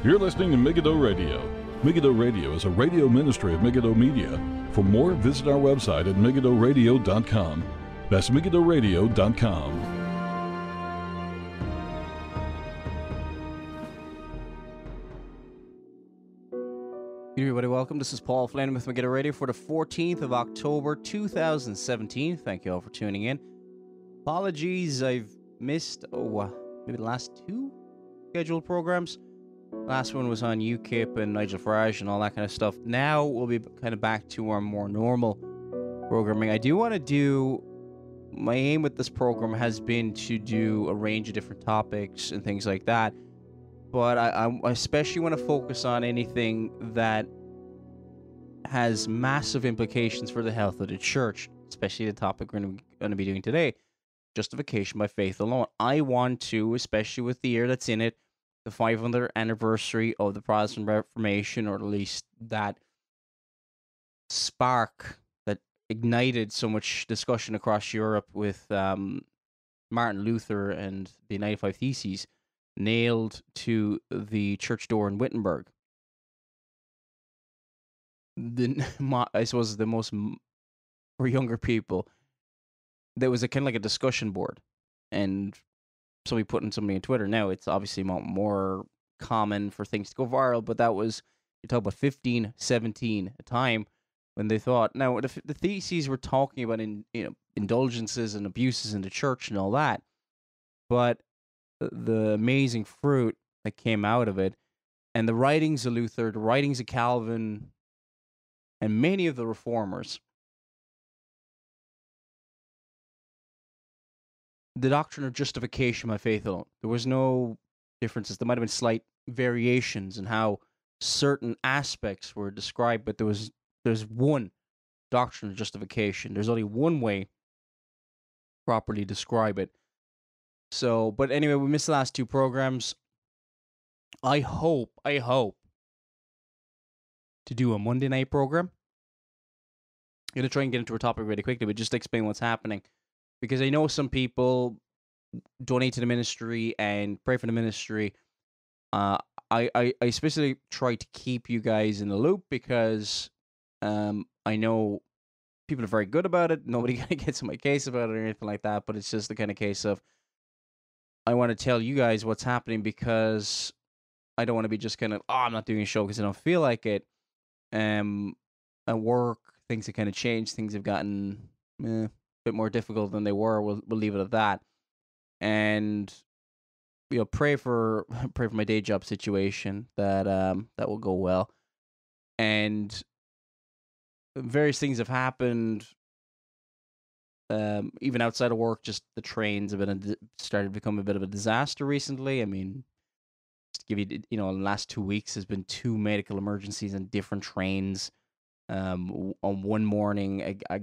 You're listening to MEGIDDO Radio. MEGIDDO Radio is a radio ministry of MEGIDDO Media. For more, visit our website at megiddoradio.com. That's megiddoradio.com. Hey everybody, welcome. This is Paul Flynn with MEGIDDO Radio for the 14th of October 2017. Thank you all for tuning in. Apologies, I've missed maybe the last two scheduled programs. Last one was on UKIP and Nigel Farage and all that kind of stuff. Now we'll be kind of back to our more normal programming. I do want to do, my aim with this program has been to do a range of different topics and things like that. But I especially want to focus on anything that has massive implications for the health of the church, especially the topic we're going to be doing today, justification by faith alone. I want to, especially with the year that's in it, the 500th anniversary of the Protestant Reformation, or at least that spark that ignited so much discussion across Europe with Martin Luther and the 95 Theses, nailed to the church door in Wittenberg. I suppose the most, for younger people, there was a kind of like a discussion board, and somebody putting something on Twitter. Now it's obviously more common for things to go viral, but that was, you talk about 15, 17, a time when they thought, now the theses were talking about indulgences and abuses in the church and all that, but the amazing fruit that came out of it, and the writings of Luther, the writings of Calvin, and many of the reformers, the doctrine of justification by faith alone. There was no differences. There might have been slight variations in how certain aspects were described, but there's one doctrine of justification. There's only one way to properly describe it. So, but anyway, we missed the last two programs. I hope to do a Monday night program. I'm going to try and get into a topic really quickly, but just to explain what's happening. Because I know some people donate to the ministry and pray for the ministry. I especially try to keep you guys in the loop because I know people are very good about it. Nobody gets in my case about it or anything like that, but it's just the kind of case of I want to tell you guys what's happening because I don't want to be just kind of, I'm not doing a show because I don't feel like it. At work, things have kind of changed. Things have gotten a bit more difficult than they were. We'll leave it at that. And pray for my day job situation that will go well. And various things have happened. Even outside of work, just the trains have started to become a bit of a disaster recently. I mean, just to give you, the last 2 weeks has been 2 medical emergencies on different trains. On one morning, I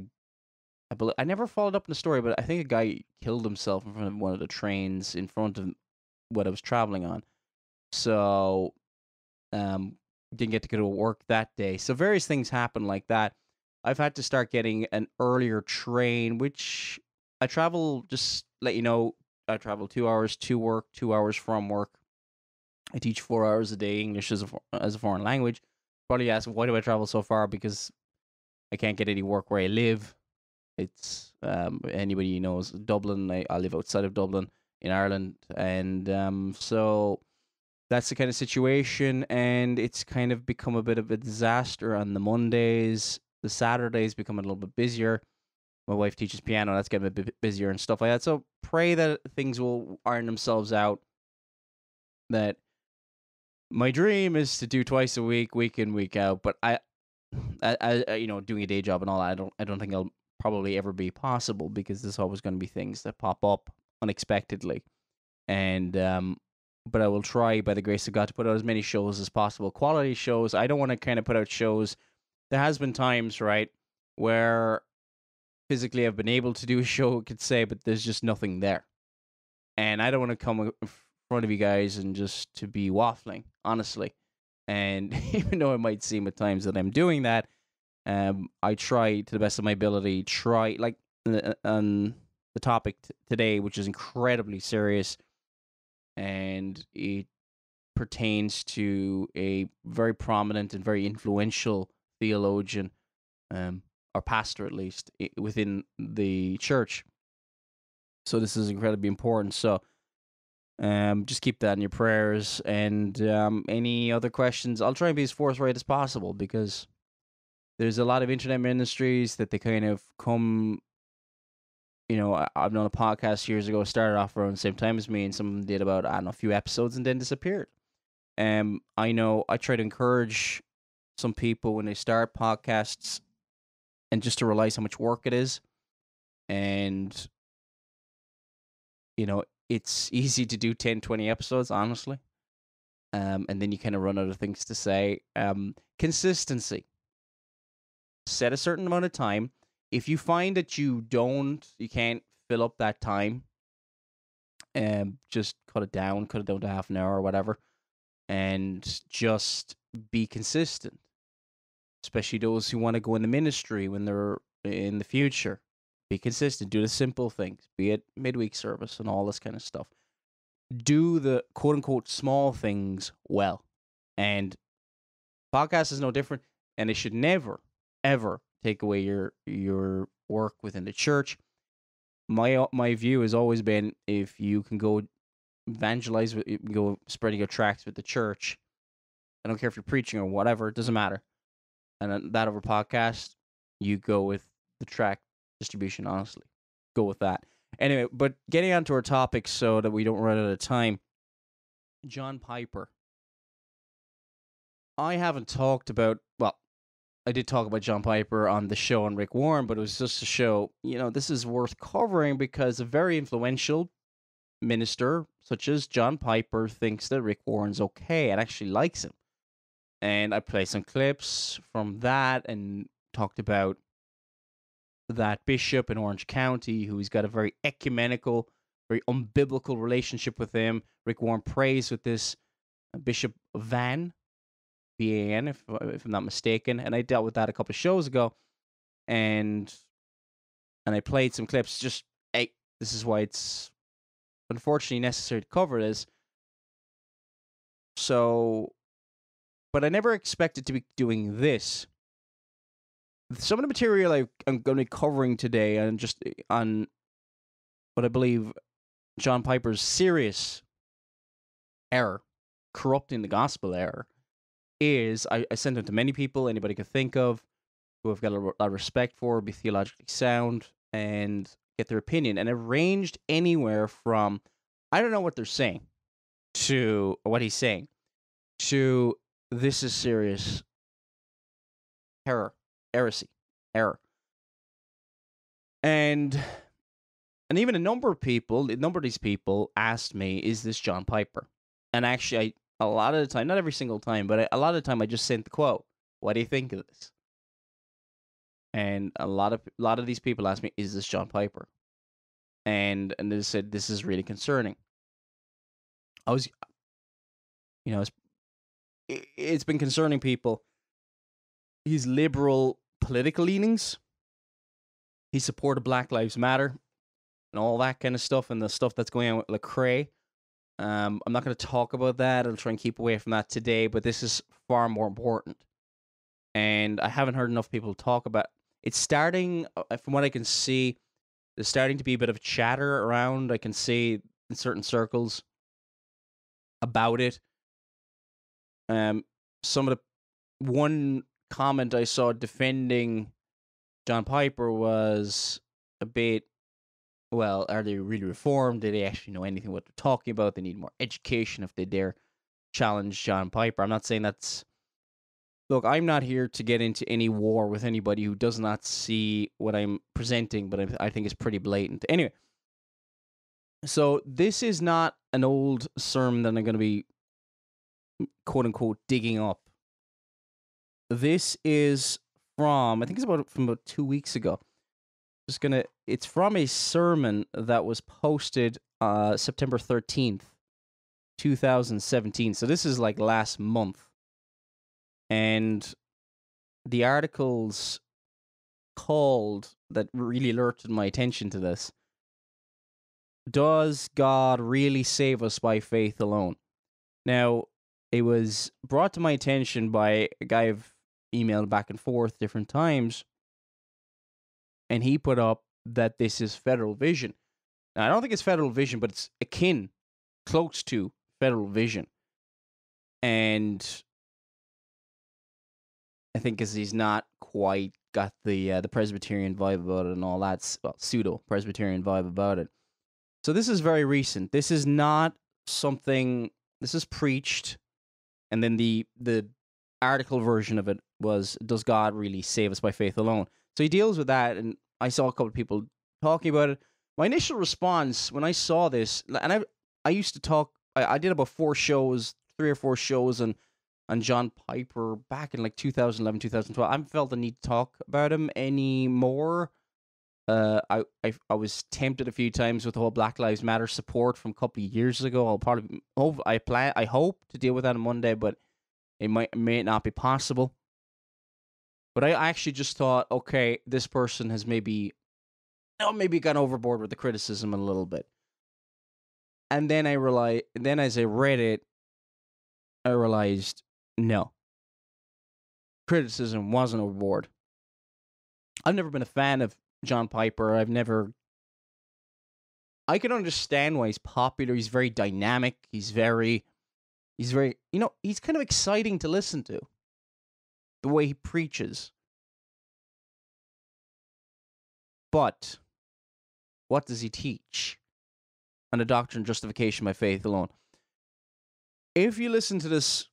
never followed up in the story, but I think a guy killed himself in front of one of the trains in front of what I was traveling on. So, didn't get to go to work that day. So various things happen like that. I've had to start getting an earlier train, which I travel, just let you know, I travel 2 hours to work, 2 hours from work. I teach 4 hours a day English as a foreign language. Probably ask, why do I travel so far? Because I can't get any work where I live. It's, anybody knows, Dublin. I live outside of Dublin in Ireland. And so that's the kind of situation. And it's kind of become a bit of a disaster on the Mondays. The Saturdays become a little bit busier. My wife teaches piano. That's getting a bit busier and stuff like that. So pray that things will iron themselves out. That my dream is to do twice a week, week in, week out. But I doing a day job and all that, I don't think I'll probably ever be possible because there's always going to be things that pop up unexpectedly. And but I will try, by the grace of God, to put out as many shows as possible. Quality shows. I don't want to kind of put out shows. There has been times, right, where physically I've been able to do a show, I could say, but there's just nothing there. And I don't want to come in front of you guys and just to be waffling, honestly. And even though it might seem at times that I'm doing that, I try to the best of my ability, like on the topic today, which is incredibly serious, and it pertains to a very prominent and very influential theologian, or pastor at least, within the church. So this is incredibly important. So just keep that in your prayers. And any other questions, I'll try and be as forthright as possible, because there's a lot of internet ministries that they kind of come, I've known a podcast years ago, started off around the same time as me, and some of them did about, I don't know, a few episodes and then disappeared. I know I try to encourage some people when they start podcasts, and just to realize how much work it is. And, it's easy to do 10, 20 episodes, honestly. And then you kind of run out of things to say. Consistency. Set a certain amount of time. If you find that you can't fill up that time, just cut it down to half an hour or whatever, and just be consistent. Especially those who want to go in the ministry when they're in the future. Be consistent. Do the simple things, be it midweek service and all this kind of stuff. Do the quote-unquote small things well. And podcast is no different, and it should never, ever take away your work within the church. My view has always been, if you can go evangelize, you can go spreading your tracts with the church. I don't care if you're preaching or whatever, it doesn't matter. And that over podcast, you go with the tract distribution, honestly. Go with that. Anyway, but getting on to our topic so that we don't run out of time. John Piper. I haven't talked about, well, I did talk about John Piper on the show on Rick Warren, but it was just to show, this is worth covering, because a very influential minister such as John Piper thinks that Rick Warren's okay and actually likes him. And I played some clips from that and talked about that bishop in Orange County who's got a very ecumenical, very unbiblical relationship with him. Rick Warren prays with this Bishop Van, B-A-N, if I'm not mistaken. And I dealt with that a couple of shows ago. And I played some clips. Just, hey, this is why it's unfortunately necessary to cover this. So, but I never expected to be doing this. Some of the material I'm going to be covering today, and just on what I believe John Piper's serious error, corrupting the gospel error, is I sent it to many people anybody could think of who have got a lot of respect for, be theologically sound, and get their opinion. And it ranged anywhere from, I don't know what they're saying, to what he's saying, to this is serious heresy. And even a number of these people asked me, is this John Piper? And actually, a lot of the time, not every single time, but a lot of the time I just sent the quote, what do you think of this? And a lot of these people asked me, is this John Piper? And they said, this is really concerning. It's been concerning people. His liberal political leanings. He supported Black Lives Matter and all that kind of stuff, and the stuff that's going on with Lecrae. I'm not going to talk about that. I'll try and keep away from that today, but this is far more important. And I haven't heard enough people talk about it. It's starting, from what I can see, there's starting to be a bit of chatter around. I can see in certain circles about it. One comment I saw defending John Piper was a bit, well, are they really reformed? Do they actually know anything what they're talking about? They need more education if they dare challenge John Piper. I'm not saying that's... Look, I'm not here to get into any war with anybody who does not see what I'm presenting, but I think it's pretty blatant. Anyway, so this is not an old sermon that I'm going to be, quote-unquote, digging up. This is from, I think it's from about 2 weeks ago. It's from a sermon that was posted September 13th, 2017. So this is like last month. And the articles called, that really alerted my attention to this, Does God Really Save Us by Faith Alone? Now, it was brought to my attention by a guy I've emailed back and forth different times, and he put up that this is federal vision. Now, I don't think it's federal vision, but it's akin, close to federal vision. And I think because he's not quite got the Presbyterian vibe about it and all that, well, pseudo-Presbyterian vibe about it. So this is very recent. This is not something, this is preached, and then the article version of it was, does God really save us by faith alone? So he deals with that, and I saw a couple of people talking about it. My initial response when I saw this, and I used to talk, I did about 3 or 4 shows on John Piper back in like 2011, 2012. I haven't felt the need to talk about him anymore. I was tempted a few times with the whole Black Lives Matter support from a couple of years ago. I hope to deal with that on Monday, but it may not be possible. But I actually just thought, okay, this person has maybe gone overboard with the criticism a little bit. And then as I read it, I realized, no. Criticism wasn't overboard. I've never been a fan of John Piper. I can understand why he's popular. He's very dynamic. He's very, he's kind of exciting to listen to. The way he preaches. But what does he teach? On the doctrine of justification by faith alone. If you listen to this,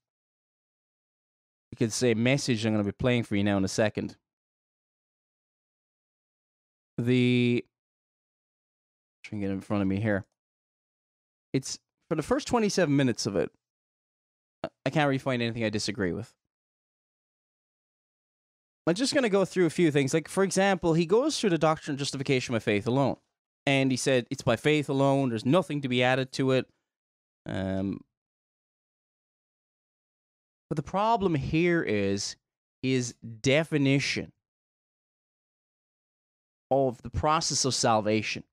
you could say message I'm going to be playing for you now in a second. Try and get it in front of me here. It's for the first 27 minutes of it. I can't really find anything I disagree with. I'm just going to go through a few things. Like, for example, he goes through the doctrine of justification by faith alone. And he said, it's by faith alone. There's nothing to be added to it. But the problem here is his definition of the process of salvation.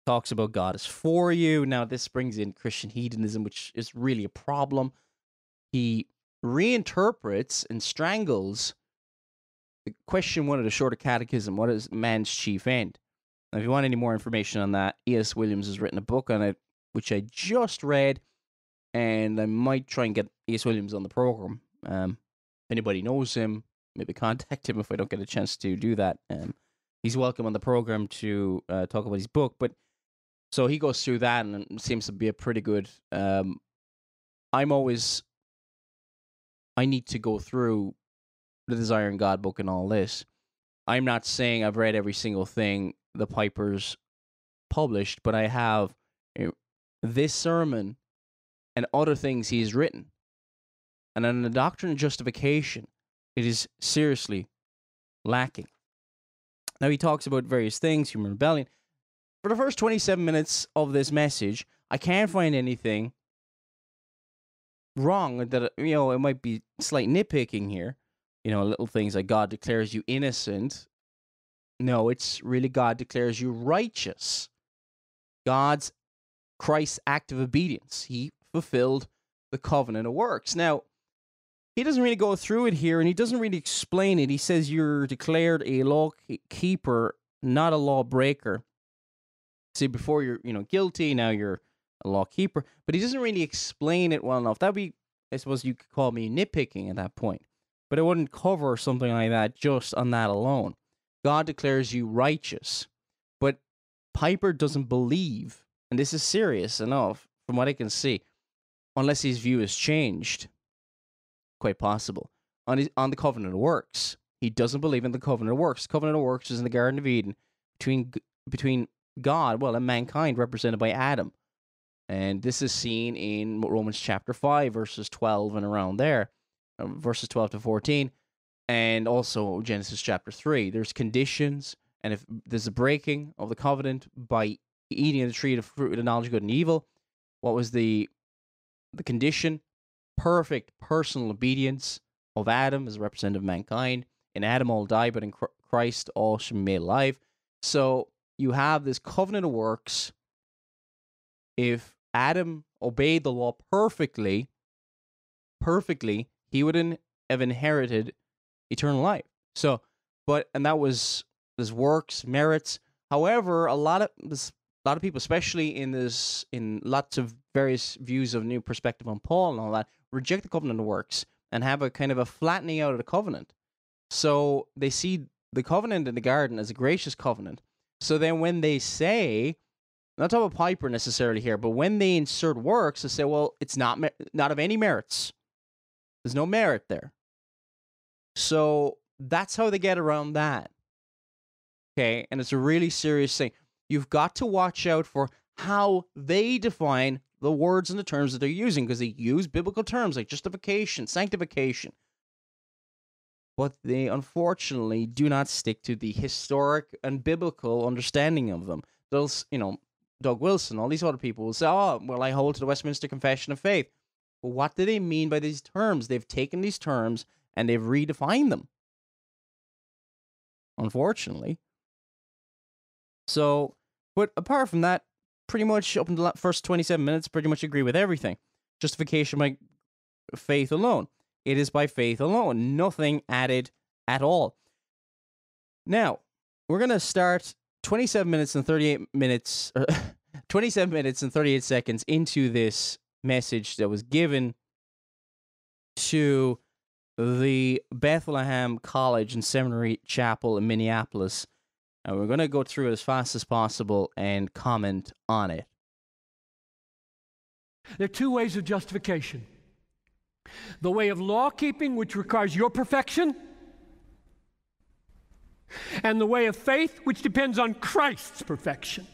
Talks about God is for you. Now, this brings in Christian hedonism, which is really a problem. He reinterprets and strangles the question 1 of the Shorter Catechism, what is man's chief end? Now, if you want any more information on that, E.S. Williams has written a book on it, which I just read, and I might try and get E.S. Williams on the program. If anybody knows him, maybe contact him if I don't get a chance to do that. He's welcome on the program to talk about his book. But so he goes through that, and it seems to be a pretty good. I need to go through the Desiring God book and all this. I'm not saying I've read every single thing the Pipers published, but I have this sermon and other things he's written. And on the doctrine of justification, it is seriously lacking. Now, he talks about various things, human rebellion. For the first 27 minutes of this message, I can't find anything wrong that, it might be slight nitpicking here. Little things like God declares you innocent. No, it's really God declares you righteous. Christ's act of obedience. He fulfilled the covenant of works. Now, he doesn't really go through it here, and he doesn't really explain it. He says you're declared a law keeper, not a law breaker. See, before you're, guilty, now you're a law keeper. But he doesn't really explain it well enough. That would be, I suppose you could call me nitpicking at that point. But it wouldn't cover something like that just on that alone. God declares you righteous. But Piper doesn't believe, and this is serious enough from what I can see, unless his view has changed. Quite possible. On the covenant of works. He doesn't believe in the covenant of works. The covenant of works is in the Garden of Eden between God, and mankind represented by Adam. And this is seen in Romans chapter 5, verses 12 and around there. Verses 12 to 14. And also Genesis chapter 3. There's conditions, and if there's a breaking of the covenant by eating of the tree of the fruit of the knowledge of good and evil, what was the condition? Perfect personal obedience of Adam as a representative of mankind. In Adam all die, but in Christ all shall be made alive. So you have this covenant of works. If Adam obeyed the law perfectly, he would have inherited eternal life. So, and that was his works, merits. However, a lot of people, especially in lots of various views of new perspective on Paul and all that, reject the covenant of works and have a kind of a flattening out of the covenant. So they see the covenant in the garden as a gracious covenant. So then when they say, I'm not talking about Piper necessarily here, but when they insert works, they say, well, it's not of any merits. There's no merit there. So that's how they get around that. Okay, and it's a really serious thing. You've got to watch out for how they define the words and the terms that they're using, because they use biblical terms like justification, sanctification. But they unfortunately do not stick to the historic and biblical understanding of them. Those, Doug Wilson, all these other people will say, oh, well, I hold to the Westminster Confession of Faith. Well, what do they mean by these terms? They've taken these terms and they've redefined them, unfortunately. So, but apart from that, pretty much up until the first 27 minutes, pretty much agree with everything. Justification by faith alone. It is by faith alone. Nothing added at all. Now, we're going to start 27 minutes and 38 seconds into this message that was given to the Bethlehem College and Seminary Chapel in Minneapolis. And we're going to go through it as fast as possible and comment on it. There are two ways of justification. The way of law-keeping, which requires your perfection, and the way of faith, which depends on Christ's perfection.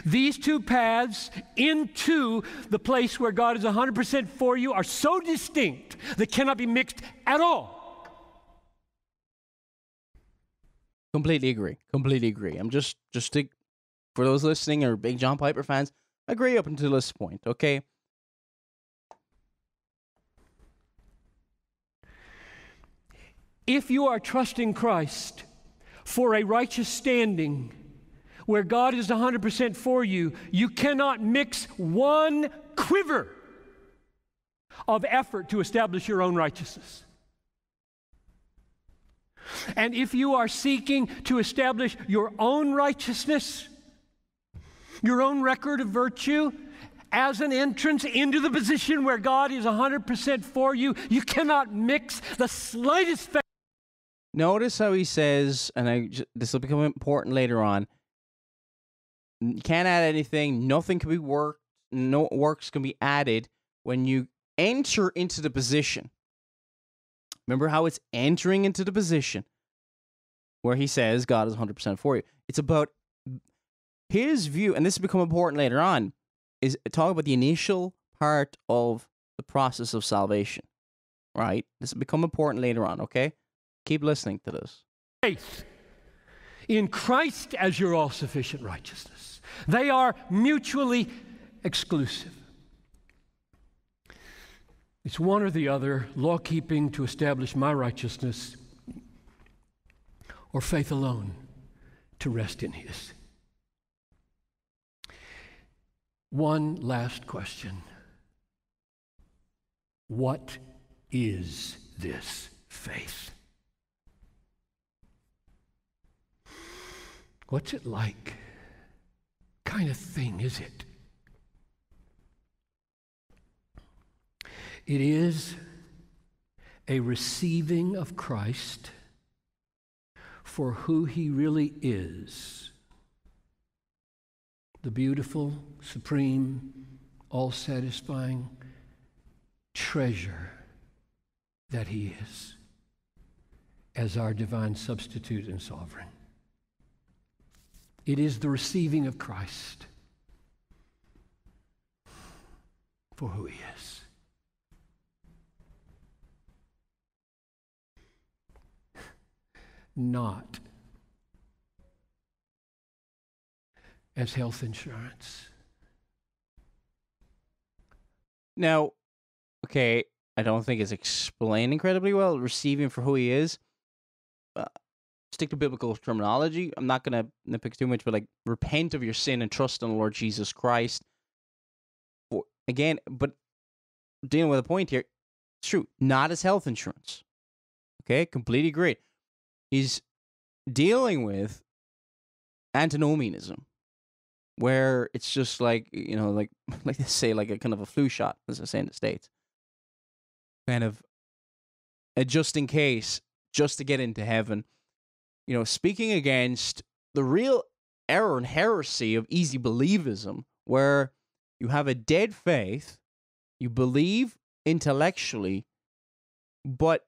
These two paths into the place where God is 100% for you are so distinct they cannot be mixed at all. Completely agree. I'm just for those listening or big John Piper fans, agree up until this point, okay? If you are trusting Christ for a righteous standing where God is 100% for you, you cannot mix one quiver of effort to establish your own righteousness. And if you are seeking to establish your own righteousness, your own record of virtue, as an entrance into the position where God is 100% for you, you cannot mix the slightest faith. Notice how he says, and this will become important later on, you can't add anything, nothing can be worked, no works can be added when you enter into the position. Remember how it's entering into the position where he says God is 100% for you. It's about his view, and this will become important later on, is talk about the initial part of the process of salvation, right? This will become important later on, okay? Keep listening to this. Faith in Christ as your all-sufficient righteousness. They are mutually exclusive. It's one or the other, law-keeping to establish my righteousness, or faith alone to rest in His. One last question. What is this faith? What's it like? What kind of thing is it? It is a receiving of Christ for who He really is. The beautiful, supreme, all-satisfying treasure that He is as our divine substitute and sovereign. It is the receiving of Christ for who He is. Not as health insurance. Now, okay, I don't think it's explained incredibly well. Receiving for who He is. Stick to biblical terminology. I'm not going to nitpick too much, but like repent of your sin and trust in the Lord Jesus Christ. again, but dealing with a point here, it's true, not as health insurance. Okay, completely agree. He's dealing with antinomianism, where it's just like, like they say, like a kind of a flu shot, as they say in the States. Kind of a just in case, just to get into heaven. Speaking against the real error and heresy of easy believism, where you have a dead faith, you believe intellectually, but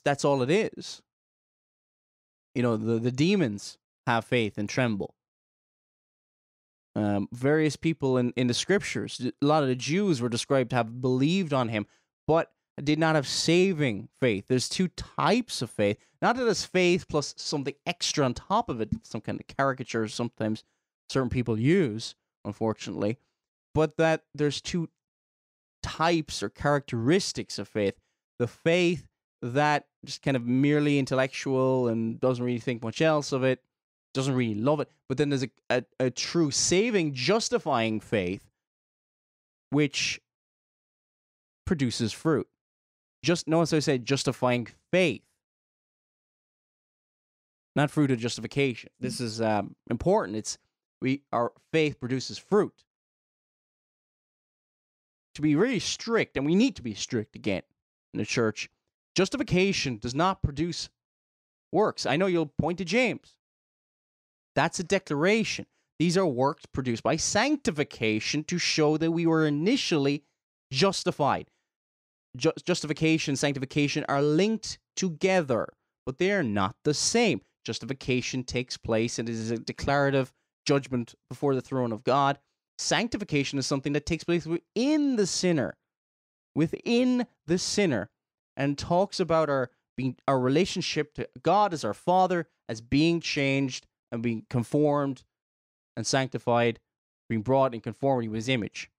that's all it is. The demons have faith and tremble. Various people in the scriptures, a lot of the Jews were described to have believed on him, but did not have saving faith. There's two types of faith. Not that it's faith plus something extra on top of it, some kind of caricature sometimes certain people use, unfortunately, but that there's two types or characteristics of faith. The faith that just kind of merely intellectual and doesn't really think much else of it, doesn't really love it. But then there's a true saving, justifying faith, which produces fruit. Notice I said justifying faith, not fruit of justification. This is important. Our faith produces fruit. To be really strict, and we need to be strict again in the church, justification does not produce works. I know you'll point to James. That's a declaration. These are works produced by sanctification to show that we were initially justified. Justification and sanctification are linked together, but they are not the same. Justification takes place and it is a declarative judgment before the throne of God. Sanctification is something that takes place within the sinner, and talks about our relationship to God as our Father, as being changed and being conformed and sanctified, being brought in conformity with His image.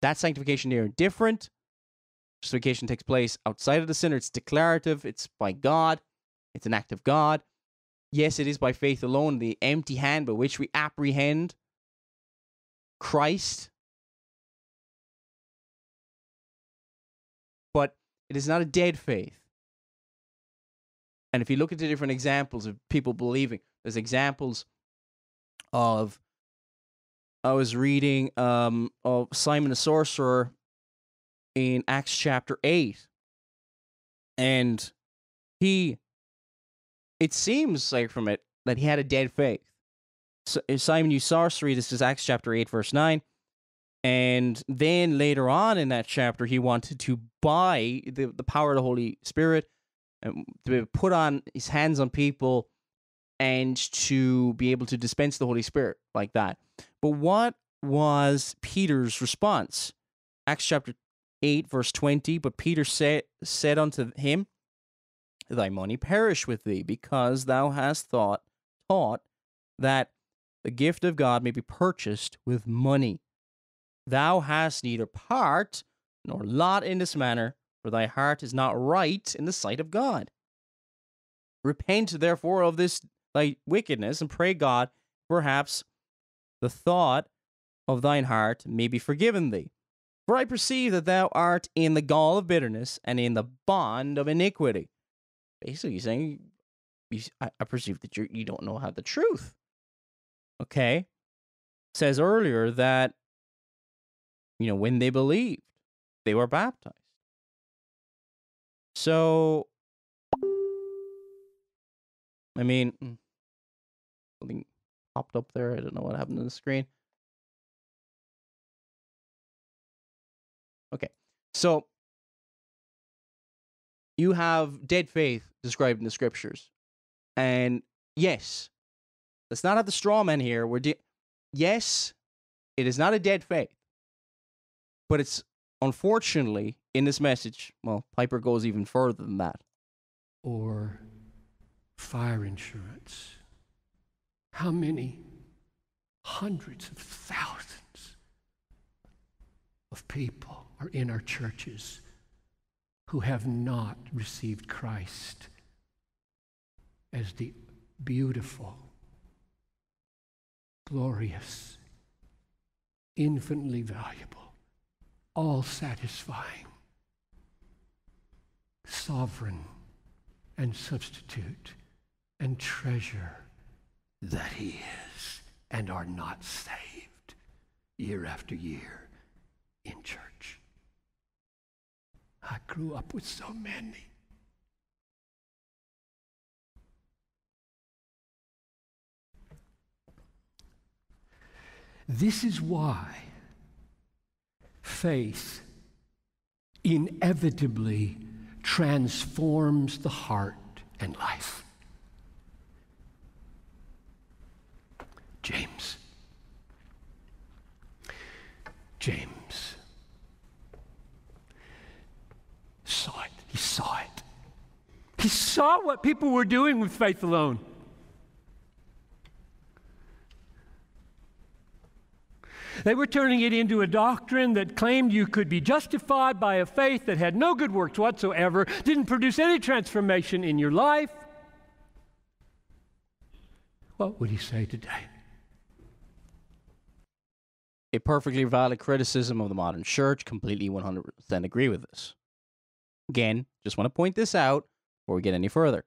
That sanctification there are different. Justification takes place outside of the sinner. It's declarative. It's by God. It's an act of God. Yes, it is by faith alone, the empty hand by which we apprehend Christ. But it is not a dead faith. And if you look at the different examples of people believing, there's examples of, I was reading of Simon the Sorcerer in Acts chapter 8. And it seems like from it that he had a dead faith. So, Simon used sorcery. This is Acts chapter 8, verse 9. And then later on in that chapter, he wanted to buy the power of the Holy Spirit, and to put on his hands on people and to be able to dispense the Holy Spirit like that. But what was Peter's response? Acts chapter 8, verse 20, but Peter said unto him, thy money perish with thee, because thou hast taught that the gift of God may be purchased with money. Thou hast neither part nor lot in this matter, for thy heart is not right in the sight of God. Repent therefore of this thy wickedness, and pray God, perhaps the thought of thine heart may be forgiven thee. For I perceive that thou art in the gall of bitterness, and in the bond of iniquity. Basically, he's saying, I perceive that you don't know how the truth. Okay? It says earlier that, when they believed, they were baptized. So, something popped up there. I don't know what happened to the screen. Okay. So, you have dead faith described in the scriptures. And yes, let's not have the straw man here. Yes, it is not a dead faith. But it's, unfortunately, in this message, Piper goes even further than that. Or fire insurance. How many hundreds of thousands of people are in our churches who have not received Christ as the beautiful, glorious, infinitely valuable, all-satisfying, sovereign and substitute and treasure that He is, and are not saved year after year in church. I grew up with so many. This is why faith inevitably transforms the heart and life. James saw it. He saw it. He saw what people were doing with faith alone. They were turning it into a doctrine that claimed you could be justified by a faith that had no good works whatsoever, didn't produce any transformation in your life. What would he say today? A perfectly valid criticism of the modern church. Completely 100% agree with this. Again, just want to point this out before we get any further.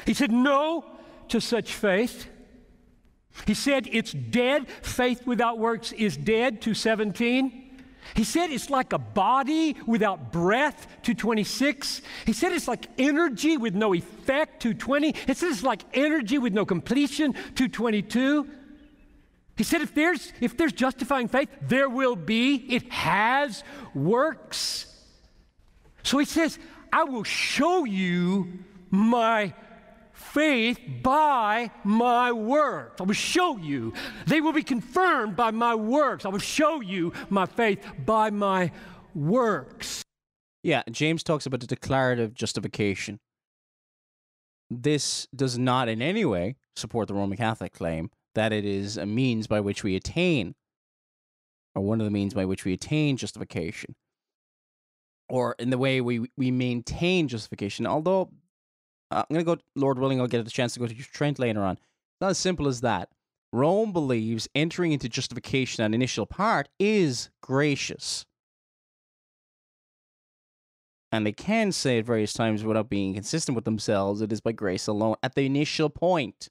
He said no to such faith. He said it's dead. Faith without works is dead, 2:17. He said it's like a body without breath, 2:26. He said it's like energy with no effect, 2:20. He said it's like energy with no completion, 2:22. He said if there's justifying faith, there will be, it has works. So he says, I will show you my faith by my works. I will show you. They will be confirmed by my works. I will show you my faith by my works. Yeah, James talks about the declarative justification. This does not in any way support the Roman Catholic claim that it is a means by which we attain, or one of the means by which we attain justification, or in the way we maintain justification. Although, I'm going to go, Lord willing, I'll get a chance to go to Trent later on. It's not as simple as that. Rome believes entering into justification, that initial part, is gracious. And they can say at various times without being consistent with themselves, it is by grace alone at the initial point.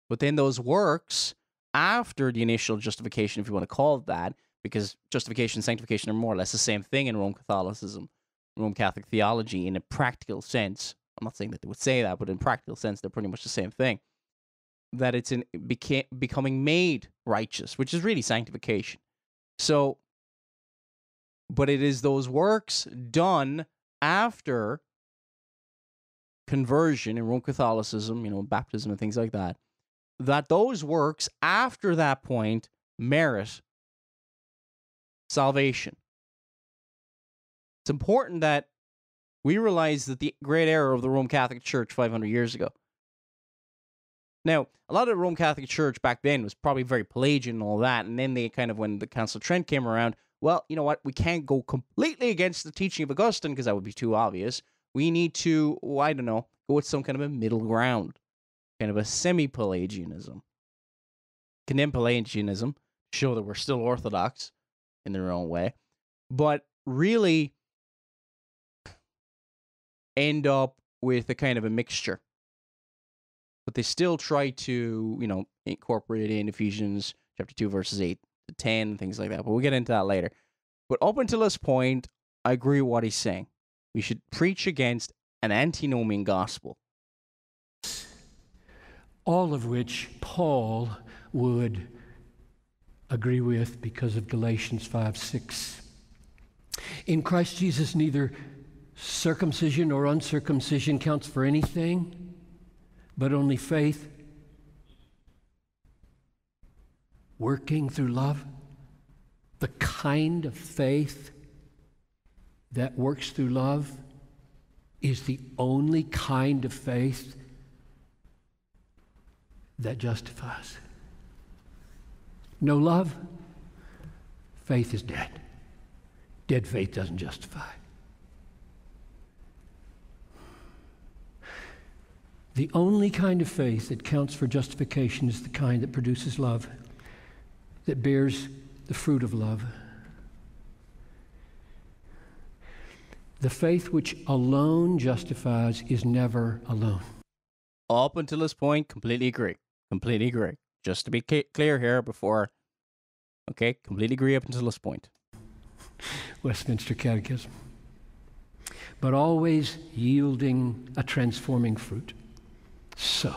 But then those works after the initial justification, if you want to call it that, because justification and sanctification are more or less the same thing in Roman Catholicism, Roman Catholic theology in a practical sense. I'm not saying that they would say that, but in practical sense, they're pretty much the same thing. That it's in becoming made righteous, which is really sanctification. So, but it is those works done after conversion in Roman Catholicism, baptism and things like that, that those works after that point merit salvation. It's important that we realize that the great error of the Roman Catholic Church 500 years ago. Now, a lot of the Roman Catholic Church back then was probably very Pelagian and all that, and then they kind of, when the Council of Trent came around, well, you know what, we can't go completely against the teaching of Augustine because that would be too obvious. We need to, go with some kind of a middle ground, kind of a semi-Pelagianism. Condemn Pelagianism, show that we're still Orthodox in their own way, but really end up with a kind of a mixture. But they still try to, incorporate it in Ephesians chapter 2, verses 8 to 10, things like that. But we'll get into that later. But up until this point, I agree with what he's saying. We should preach against an antinomian gospel. All of which Paul would agree with because of Galatians 5:6. In Christ Jesus, neither circumcision or uncircumcision counts for anything, but only faith working through love. The kind of faith that works through love is the only kind of faith that justifies. No love, faith is dead. Dead faith doesn't justify. The only kind of faith that counts for justification is the kind that produces love. that bears the fruit of love. The faith which alone justifies is never alone. Up until this point, completely agree. Completely agree. Just to be clear here before, okay, completely agree up until this point. Westminster Catechism. But always yielding a transforming fruit. So,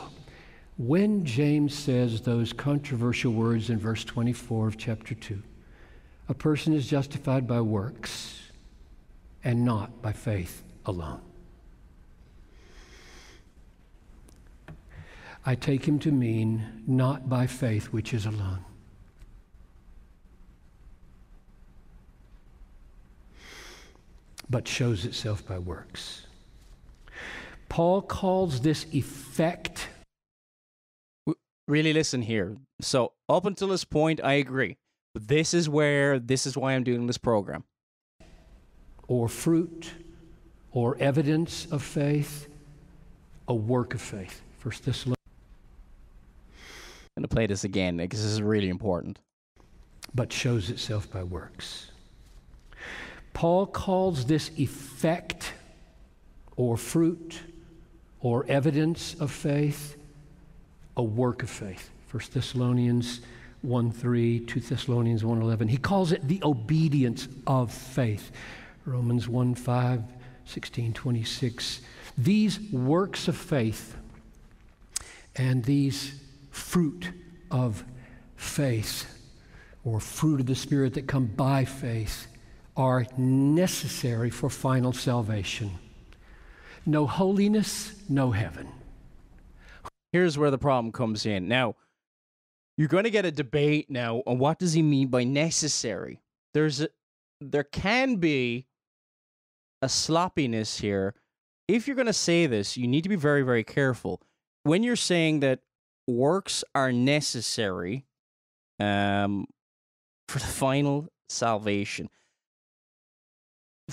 when James says those controversial words in verse 24 of chapter 2, a person is justified by works and not by faith alone, I take him to mean not by faith which is alone. But shows itself by works. Paul calls this effect. Really listen here. So up until this point, I agree. But this is why I'm doing this program. Or fruit, or evidence of faith, a work of faith. 1 Thessalonians. I'm going to play this again because this is really important. But shows itself by works. Paul calls this effect, or fruit, or evidence of faith, a work of faith. 1 Thessalonians 1:3, 2 Thessalonians 1:11. He calls it the obedience of faith. Romans 1:5, 16:26. These works of faith and these fruit of faith, or fruit of the Spirit that come by faith, are necessary for final salvation. No holiness, no heaven. Here's where the problem comes in. Now, you're going to get a debate now on what does he mean by necessary. There can be a sloppiness here. If you're going to say this, you need to be very, very careful. When you're saying that works are necessary for the final salvation,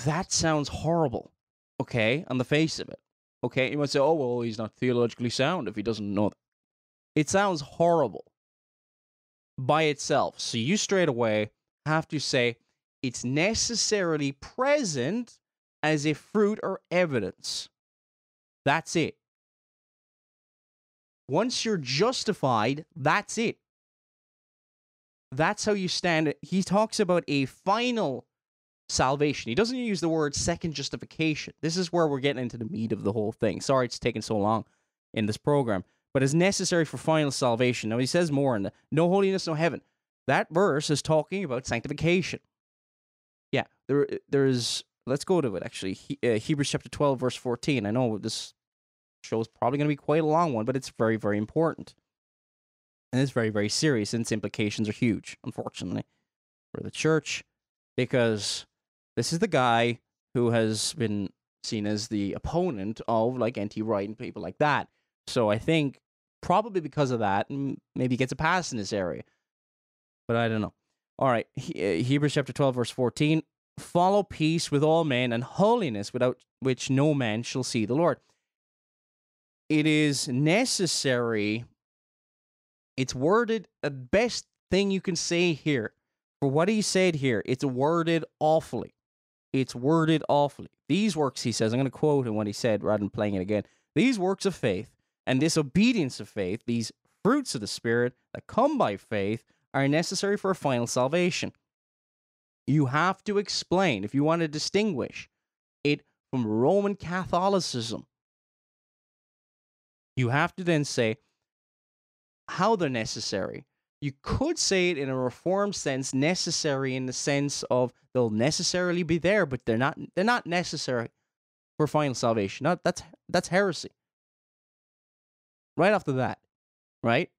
that sounds horrible, okay, on the face of it. Okay, you might say, oh, well, he's not theologically sound if he doesn't know that. It sounds horrible by itself. So you straight away have to say it's necessarily present as a fruit or evidence. That's it. Once you're justified, that's it. That's how you stand. He talks about a final salvation. He doesn't use the word second justification. This is where we're getting into the meat of the whole thing. Sorry it's taken so long in this program. But it's necessary for final salvation. Now he says more in the no holiness, no heaven. That verse is talking about sanctification. Yeah, there's, let's go to it actually. Hebrews chapter 12, verse 14. I know this show is probably going to be quite a long one, but it's very, very important. And it's very, very serious, and its implications are huge, unfortunately, for the church, because this is the guy who has been seen as the opponent of, like, anti-right and people like that. So I think probably because of that, maybe he gets a pass in this area. But I don't know. All right, Hebrews chapter 12, verse 14. Follow peace with all men and holiness, without which no man shall see the Lord. It is necessary. It's worded, the best thing you can say here. For what he said here, it's worded awfully. It's worded awfully. These works, he says, I'm going to quote him what he said rather than playing it again. These works of faith and this obedience of faith, these fruits of the Spirit that come by faith, are necessary for a final salvation. You have to explain, if you want to distinguish it from Roman Catholicism, you have to then say how they're necessary. You could say it in a Reformed sense, necessary in the sense of they'll necessarily be there, but they're not necessary for final salvation. No, that's heresy. Right off the bat, right?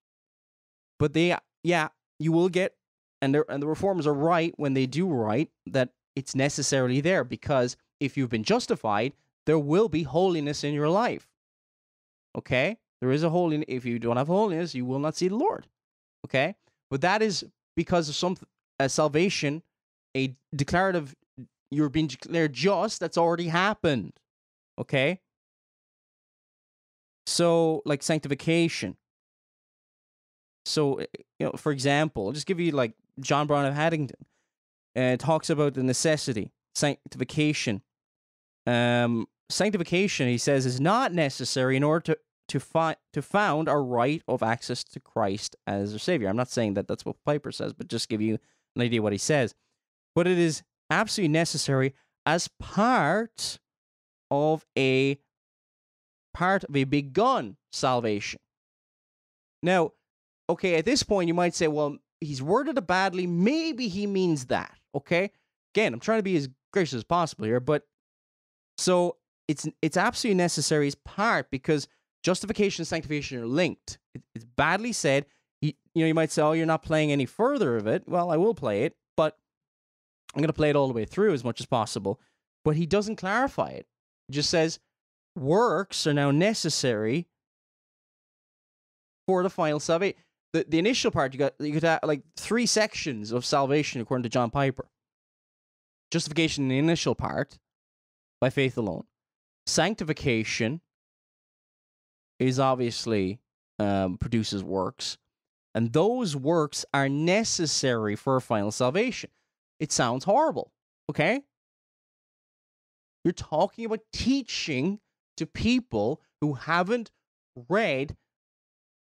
But you will get, and the Reformers are right when they do write that it's necessarily there, because if you've been justified, there will be holiness in your life. Okay? There is a holiness. If you don't have holiness, you will not see the Lord. Okay? But that is because of some salvation, a declarative, you're being declared just, that's already happened. Okay? So, like sanctification. So, for example, I'll just give you like John Brown of Haddington. Talks about the necessity, sanctification. Sanctification, he says, is not necessary in order to found our right of access to Christ as our Savior. I'm not saying that that's what Piper says, but just give you an idea what he says. But it is absolutely necessary as part of a begun salvation. Now, okay, at this point you might say, well, he's worded it badly. Maybe he means that. Okay, again, I'm trying to be as gracious as possible here, but so it's absolutely necessary as part, because justification and sanctification are linked. It's badly said. You might say, oh, you're not playing any further of it. Well, I will play it, but I'm going to play it all the way through as much as possible. But he doesn't clarify it. He just says works are now necessary for the final salvation. The initial part, you could have like 3 sections of salvation according to John Piper. Justification in the initial part, by faith alone. Sanctification is obviously produces works, and those works are necessary for a final salvation. It sounds horrible, okay? You're talking about teaching to people who haven't read.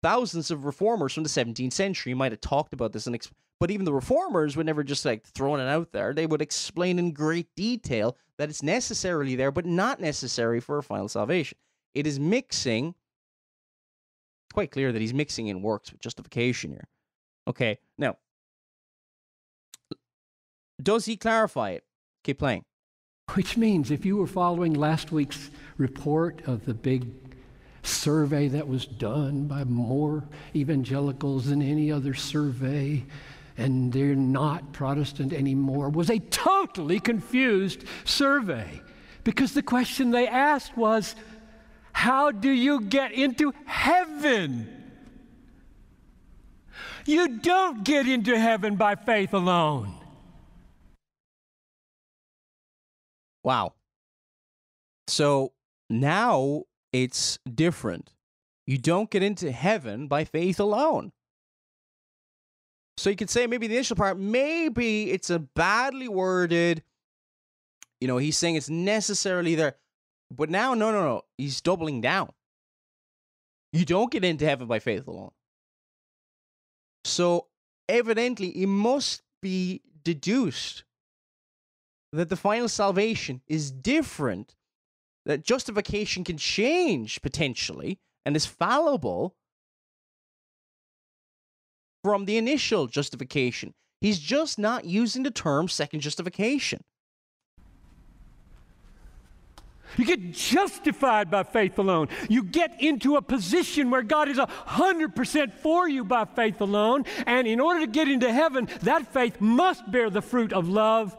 Thousands of reformers from the 17th century might have talked about this, but even the reformers would never just like throwing it out there. They would explain in great detail that it's necessarily there, but not necessary for a final salvation. It is mixing. It's quite clear that he's mixing in works with justification here. Okay, now, does he clarify it? Keep playing. Which means if you were following last week's report of the big survey that was done by more evangelicals than any other survey, and they're not Protestant anymore, was a totally confused survey. Because the question they asked was, how do you get into heaven? You don't get into heaven by faith alone. Wow. So now it's different. You don't get into heaven by faith alone. So you could say maybe the initial part, maybe it's a badly worded, he's saying it's necessarily there. But now, no. He's doubling down. You don't get into heaven by faith alone. So evidently, it must be deduced that the final salvation is different, that justification can change potentially and is fallible from the initial justification. He's just not using the term second justification. You get justified by faith alone. You get into a position where God is 100% for you by faith alone. And in order to get into heaven, that faith must bear the fruit of love.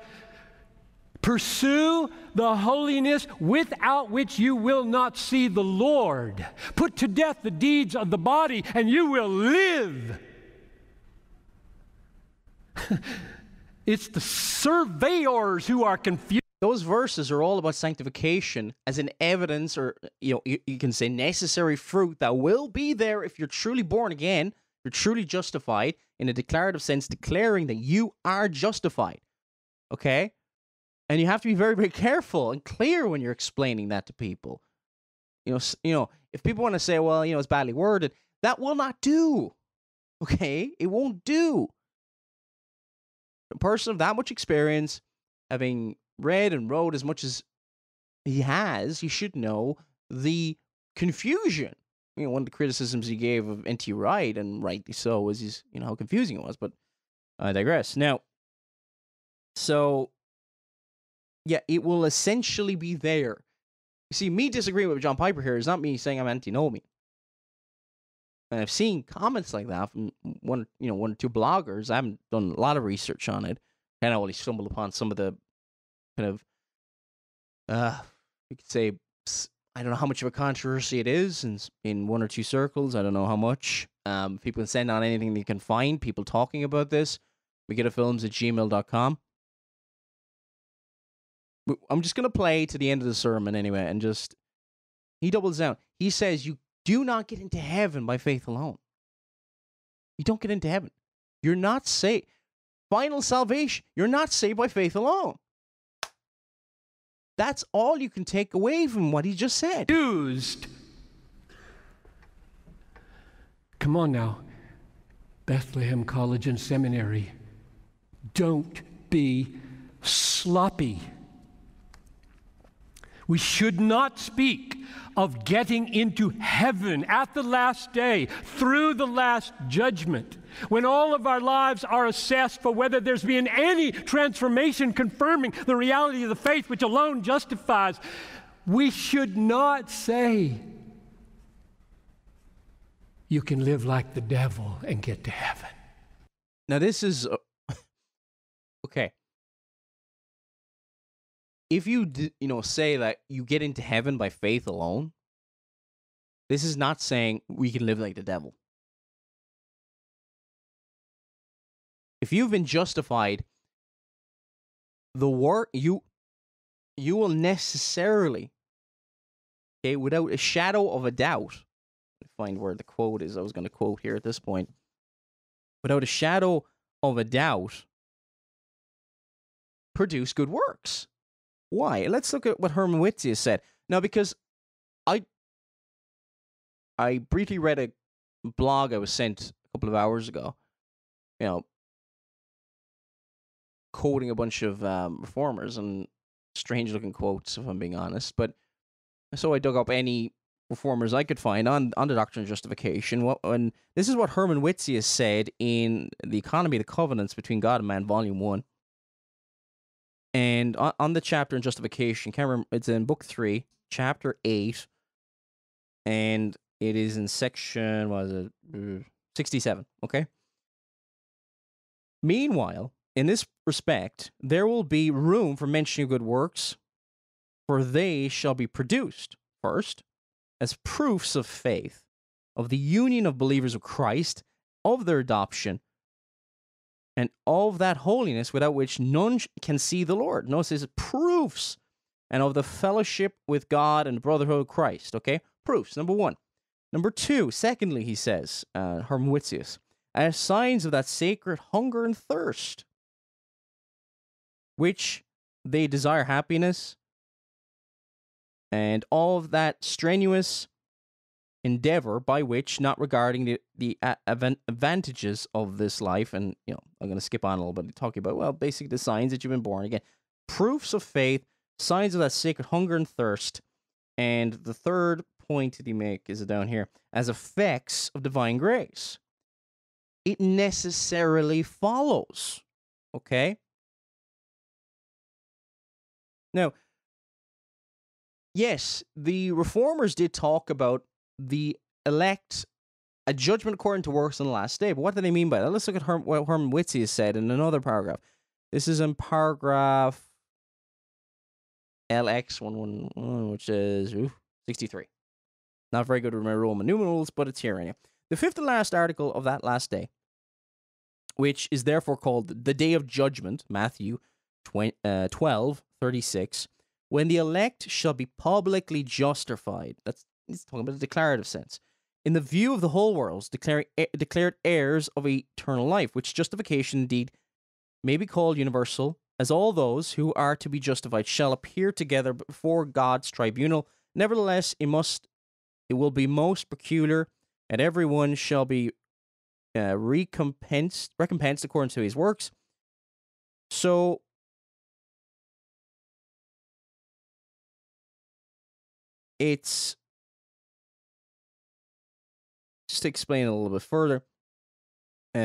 Pursue the holiness without which you will not see the Lord. Put to death the deeds of the body, and you will live. It's the surveyors who are confused. Those verses are all about sanctification as an evidence, or you can say necessary fruit that will be there if you're truly born again, you're truly justified in a declarative sense, declaring that you are justified. Okay? And you have to be very, very careful and clear when you're explaining that to people. If people want to say, well, it's badly worded, that will not do. Okay? It won't do. A person of that much experience, having read and wrote as much as he has, he should know the confusion. One of the criticisms he gave of N.T. Wright, and rightly so, was how confusing it was. But I digress. Now, so yeah, it will essentially be there. You see, me disagreeing with John Piper here is not me saying I'm antinomian. And I've seen comments like that from one or two bloggers. I haven't done a lot of research on it. And I only stumbled upon some of the kind of, you could say, I don't know how much of a controversy it is in one or two circles. I don't know how much. People can send on anything they can find. People talking about this. MEGIDDOfilms@gmail.com. I'm just going to play to the end of the sermon anyway, and he doubles down. He says, you do not get into heaven by faith alone. You don't get into heaven. You're not saved. Final salvation. You're not saved by faith alone. That's all you can take away from what he just said. Used. Come on now. Bethlehem College and Seminary. Don't be sloppy. We should not speak of getting into heaven at the last day, through the last judgment, when all of our lives are assessed for whether there's been any transformation confirming the reality of the faith which alone justifies. We should not say, you can live like the devil and get to heaven. Now this is... okay. If you, say that you get into heaven by faith alone, this is not saying we can live like the devil. If you've been justified, the work you will necessarily, okay, without a shadow of a doubt, find where the quote is. I was going to quote here at this point. Without a shadow of a doubt, produce good works. Why? Let's look at what Herman Whittier said. Now, because I briefly read a blog I was sent a couple of hours ago, quoting a bunch of reformers, and strange-looking quotes, if I'm being honest. But so I dug up any reformers I could find on the doctrine of justification. And this is what Herman Whittier said in The Economy of the Covenants Between God and Man, Volume 1. And on the chapter in justification, can't remember, it's in Book 3, Chapter 8, and it is in section, 67, okay? Meanwhile, in this respect, there will be room for mentioning good works, for they shall be produced, first, as proofs of faith, of the union of believers with Christ, of their adoption, and all of that holiness without which none can see the Lord. Notice this, proofs, and of the fellowship with God and the brotherhood of Christ, okay? Proofs, number one. Number two, secondly, he says, Herman Whittier, as signs of that sacred hunger and thirst, which they desire happiness, and all of that strenuous endeavor by which, not regarding the advantages of this life, and I'm going to skip on a little bit, talking about, basically the signs that you've been born again, proofs of faith, signs of that sacred hunger and thirst, and the third point that he make is down here, as effects of divine grace. It necessarily follows, okay? Now, yes, the reformers did talk about the elect, a judgment according to works on the last day. But what do they mean by that? Let's look at what Herman Whittier said in another paragraph. This is in paragraph LX11, which is 63. Not very good to remember Roman numerals, but it's here anyway. The fifth and last article of that last day, which is therefore called the Day of Judgment, Matthew 12:36, when the elect shall be publicly justified. He's talking about the declarative sense. In the view of the whole world, declared heirs of eternal life, which justification indeed may be called universal, as all those who are to be justified shall appear together before God's tribunal. Nevertheless, it will be most peculiar, and everyone shall be recompensed according to his works. So, it's, just to explain a little bit further, he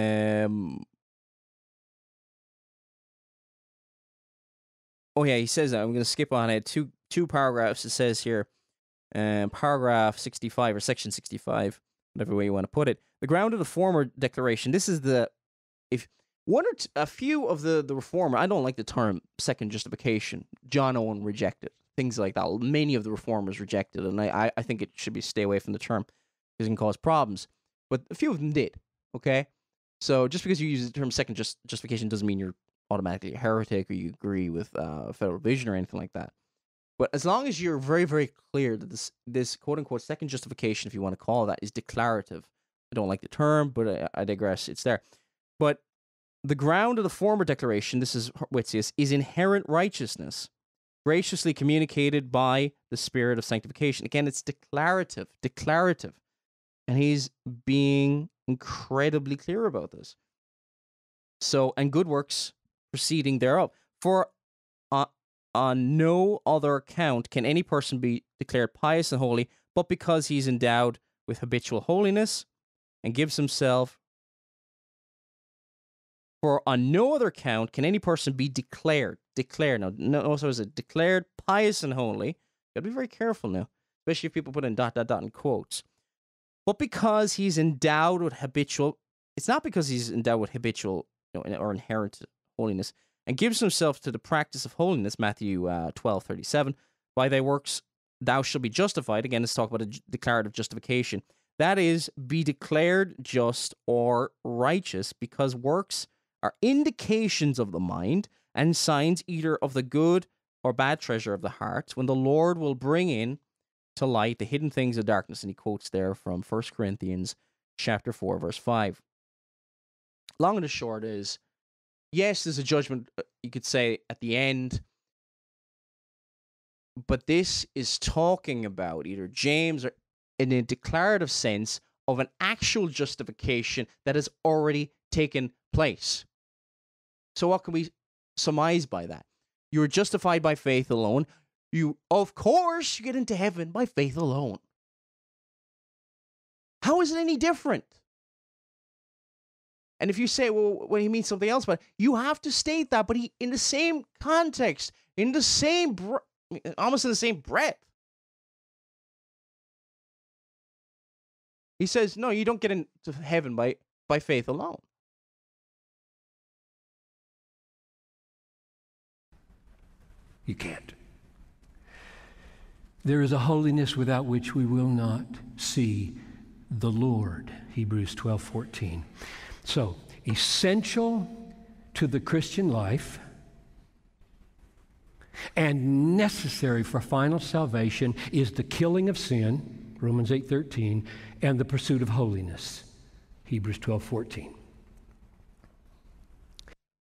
says that. I'm going to skip on it. Two paragraphs. It says here, paragraph 65 or section 65, whatever way you want to put it. The ground of the former declaration. This is a few of the reformer. I don't like the term second justification. John Owen rejected things like that. Many of the reformers rejected, and I think it should be stay away from the term because it can cause problems. But a few of them did. Okay, so just because you use the term second justification doesn't mean you're automatically a heretic or you agree with federal vision or anything like that. But as long as you're very, very clear that this quote-unquote second justification, if you want to call it that, is declarative. don't like the term, but I digress. It's there. But the ground of the former declaration, this is Whitsius, is inherent righteousness, graciously communicated by the Spirit of sanctification. Again, it's declarative. And he's being incredibly clear about this. So, and good works proceeding thereof. For on no other account can any person be declared pious and holy, but because he's endowed with habitual holiness and gives himself. For on no other account can any person be declared. Now, also is it declared pious and holy? You gotta be very careful now, especially if people put in ... in quotes. But because he's endowed with habitual, it's not because he's endowed with habitual or inherent holiness, and gives himself to the practice of holiness, Matthew 12:37, by thy works thou shalt be justified. Again, let's talk about a declarative justification. That is, be declared just or righteous, because works are indications of the mind and signs either of the good or bad treasure of the heart, when the Lord will bring in to light the hidden things of darkness. And he quotes there from 1 Corinthians chapter 4, verse 5. Long and the short is, yes, there's a judgment, you could say, at the end, but this is talking about either James or in a declarative sense of an actual justification that has already taken place. So what can we surmise by that? You are justified by faith alone. Of course, you get into heaven by faith alone. How is it any different? And if you say, well, he means something else, but you have to state that, but in the same context, in the same, almost in the same breath. He says, no, you don't get into heaven by faith alone. You can't. There is a holiness without which we will not see the Lord. Hebrews 12:14. So, essential to the Christian life and necessary for final salvation is the killing of sin, Romans 8:13, and the pursuit of holiness, Hebrews 12:14.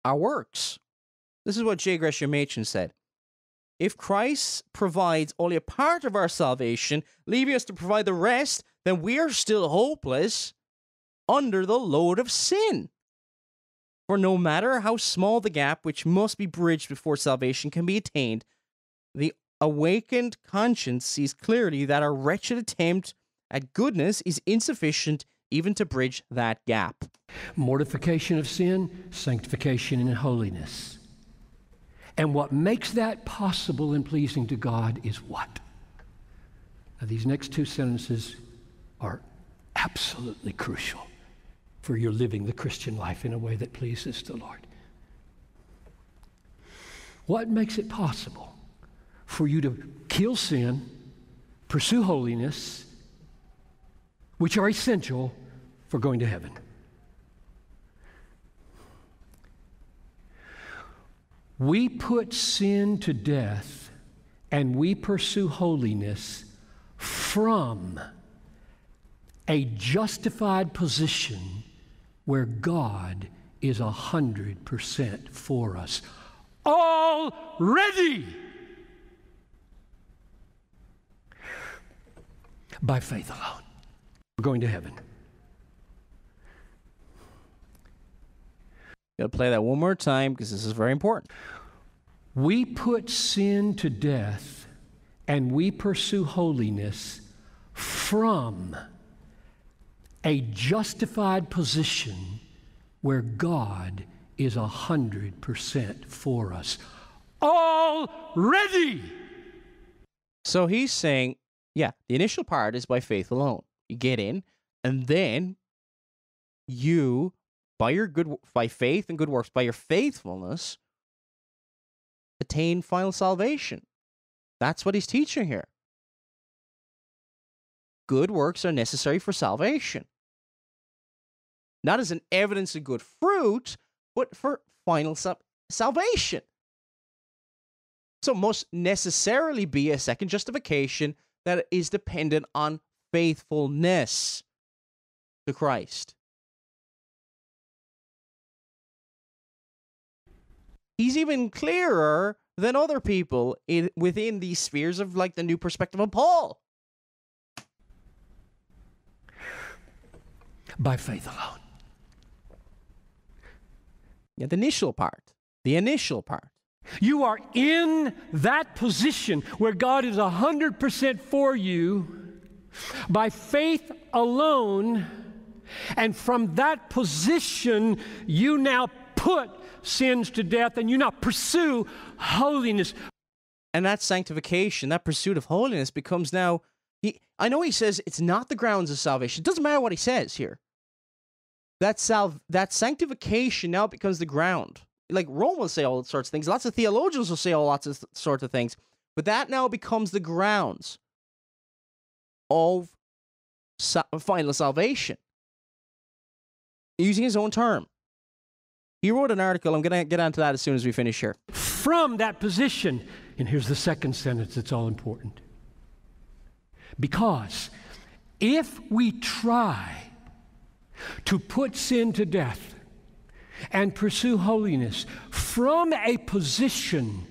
Our works. This is what J. Gresham Machen said. If Christ provides only a part of our salvation, leaving us to provide the rest, then we are still hopeless under the load of sin. For no matter how small the gap which must be bridged before salvation can be attained, the awakened conscience sees clearly that our wretched attempt at goodness is insufficient even to bridge that gap. Mortification of sin, sanctification and holiness. And what makes that possible and pleasing to God is what? Now, these next two sentences are absolutely crucial for your living the Christian life in a way that pleases the Lord. What makes it possible for you to kill sin, pursue holiness, which are essential for going to heaven? We put sin to death and we pursue holiness from a justified position where God is 100% for us already by faith alone. We're going to heaven. Got to play that one more time because this is very important. We put sin to death and we pursue holiness from a justified position where God is 100% for us already. So he's saying, yeah, the initial part is by faith alone. You get in, and then you, by faith and good works, by your faithfulness, attain final salvation. That's what he's teaching here. Good works are necessary for salvation. Not as an evidence of good fruit, but for final salvation. So must necessarily be a second justification that is dependent on faithfulness. to Christ. He's even clearer than other people within these spheres of like the new perspective of Paul. By faith alone. Yeah, the initial part. The initial part. You are in that position where God is 100% for you by faith alone, and from that position you now put sins to death and you now pursue holiness. And that sanctification, that pursuit of holiness becomes now, I know he says it's not the grounds of salvation. It doesn't matter what he says here. That sanctification now becomes the ground. Like Rome will say all sorts of things. Lots of theologians will say all lots of sorts of things. But that now becomes the grounds of final salvation. Using his own term. He wrote an article. I'm going to get onto that as soon as we finish here. From that position, and here's the second sentence that's all important. Because if we try to put sin to death and pursue holiness from a position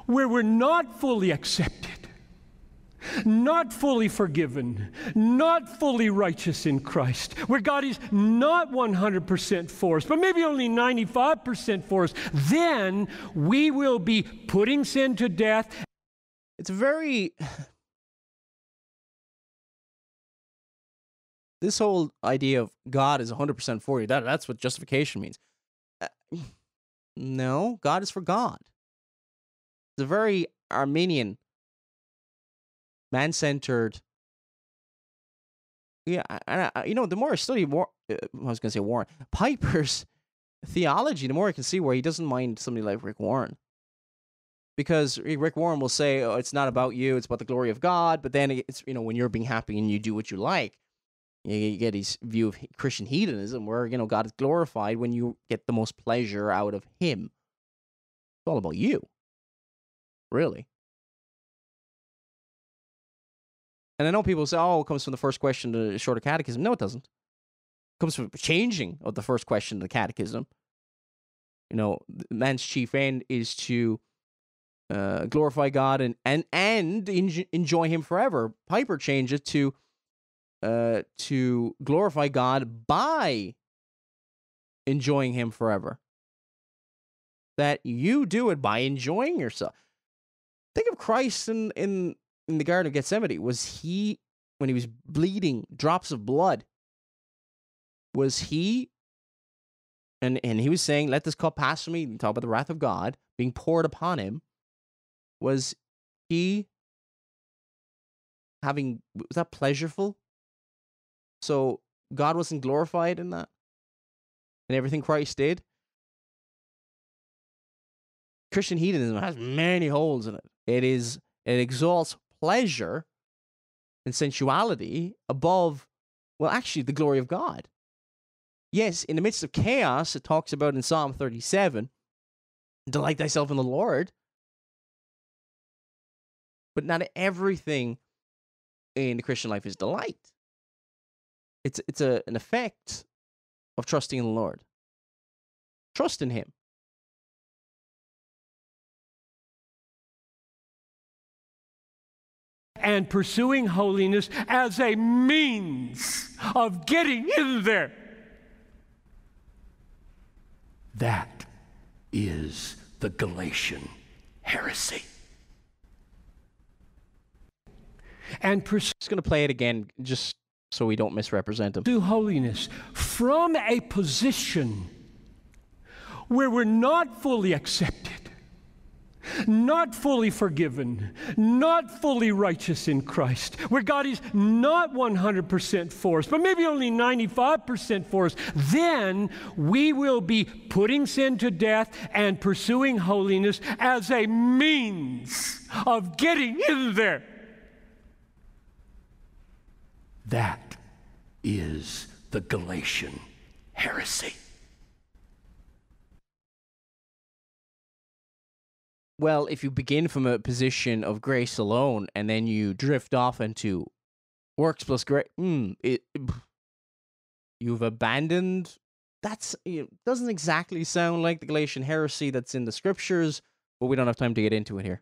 where we're not fully accepted, not fully forgiven, not fully righteous in Christ, where God is not 100% for us, but maybe only 95% for us, then we will be putting sin to death. It's very... This whole idea of God is 100% for you, that's what justification means. No, God is for God. It's a very Arminian, man-centered... Yeah, you know, the more I study Warren, Piper's theology, the more I can see where he doesn't mind somebody like Rick Warren. Because Rick Warren will say, oh, it's not about you, it's about the glory of God, but then it's, you know, when you're being happy and you do what you like, you get his view of Christian hedonism where, you know, God is glorified when you get the most pleasure out of him. It's all about you. Really. And I know people say, oh, it comes from the first question to the shorter catechism. No, it doesn't. It comes from changing of the first question to the catechism. You know, man's chief end is to glorify God and enjoy him forever. Piper changed it to glorify God by enjoying him forever. That you do it by enjoying yourself. Think of Christ in the Garden of Gethsemane. Was he, when he was bleeding drops of blood, was he, and he was saying, let this cup pass from me, and talk about the wrath of God being poured upon him, was he was that pleasureful? So God wasn't glorified in that? In everything Christ did? Christian hedonism has many holes in it. It exalts pleasure and sensuality above, well, actually, the glory of God. Yes, in the midst of chaos, it talks about in Psalm 37, delight thyself in the Lord. But not everything in the Christian life is delight. It's an effect of trusting in the Lord. Trust in him. And pursuing holiness as a means of getting in there. That is the Galatian heresy. And just going to play it again, just so we don't misrepresent him. Pursue holiness from a position where we're not fully accepted, not fully forgiven, not fully righteous in Christ, where God is not 100% for us, but maybe only 95% for us, then we will be putting sin to death and pursuing holiness as a means of getting in there. That is the Galatian heresy. Well, if you begin from a position of grace alone and then you drift off into works plus grace, you've abandoned. That's doesn't exactly sound like the Galatian heresy that's in the scriptures, but we don't have time to get into it here.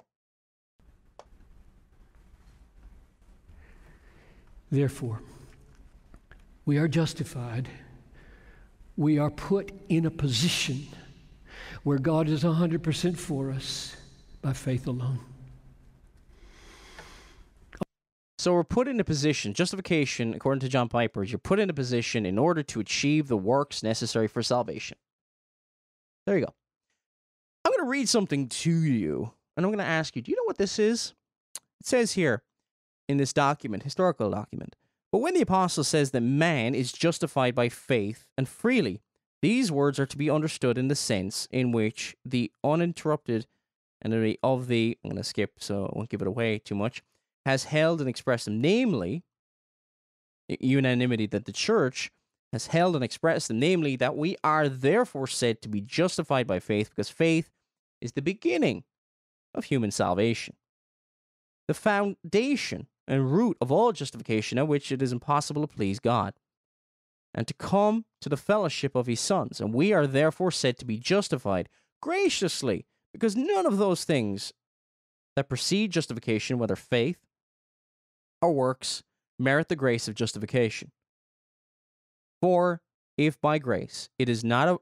Therefore, we are justified. We are put in a position where God is 100% for us by faith alone. So we're put in a position, justification, according to John Piper, is you're put in a position in order to achieve the works necessary for salvation. There you go. I'm going to read something to you, and I'm going to ask you, do you know what this is? It says here in this document, historical document, but when the apostle says that man is justified by faith and freely, these words are to be understood in the sense in which the uninterrupted and of the, I'm going to skip so I won't give it away too much, has held and expressed them, namely, unanimity that the church has held and expressed them, namely, that we are therefore said to be justified by faith, because faith is the beginning of human salvation, the foundation and root of all justification, at which it is impossible to please God, and to come to the fellowship of his sons. And we are therefore said to be justified graciously, because none of those things that precede justification, whether faith or works, merit the grace of justification. For if by grace, it is not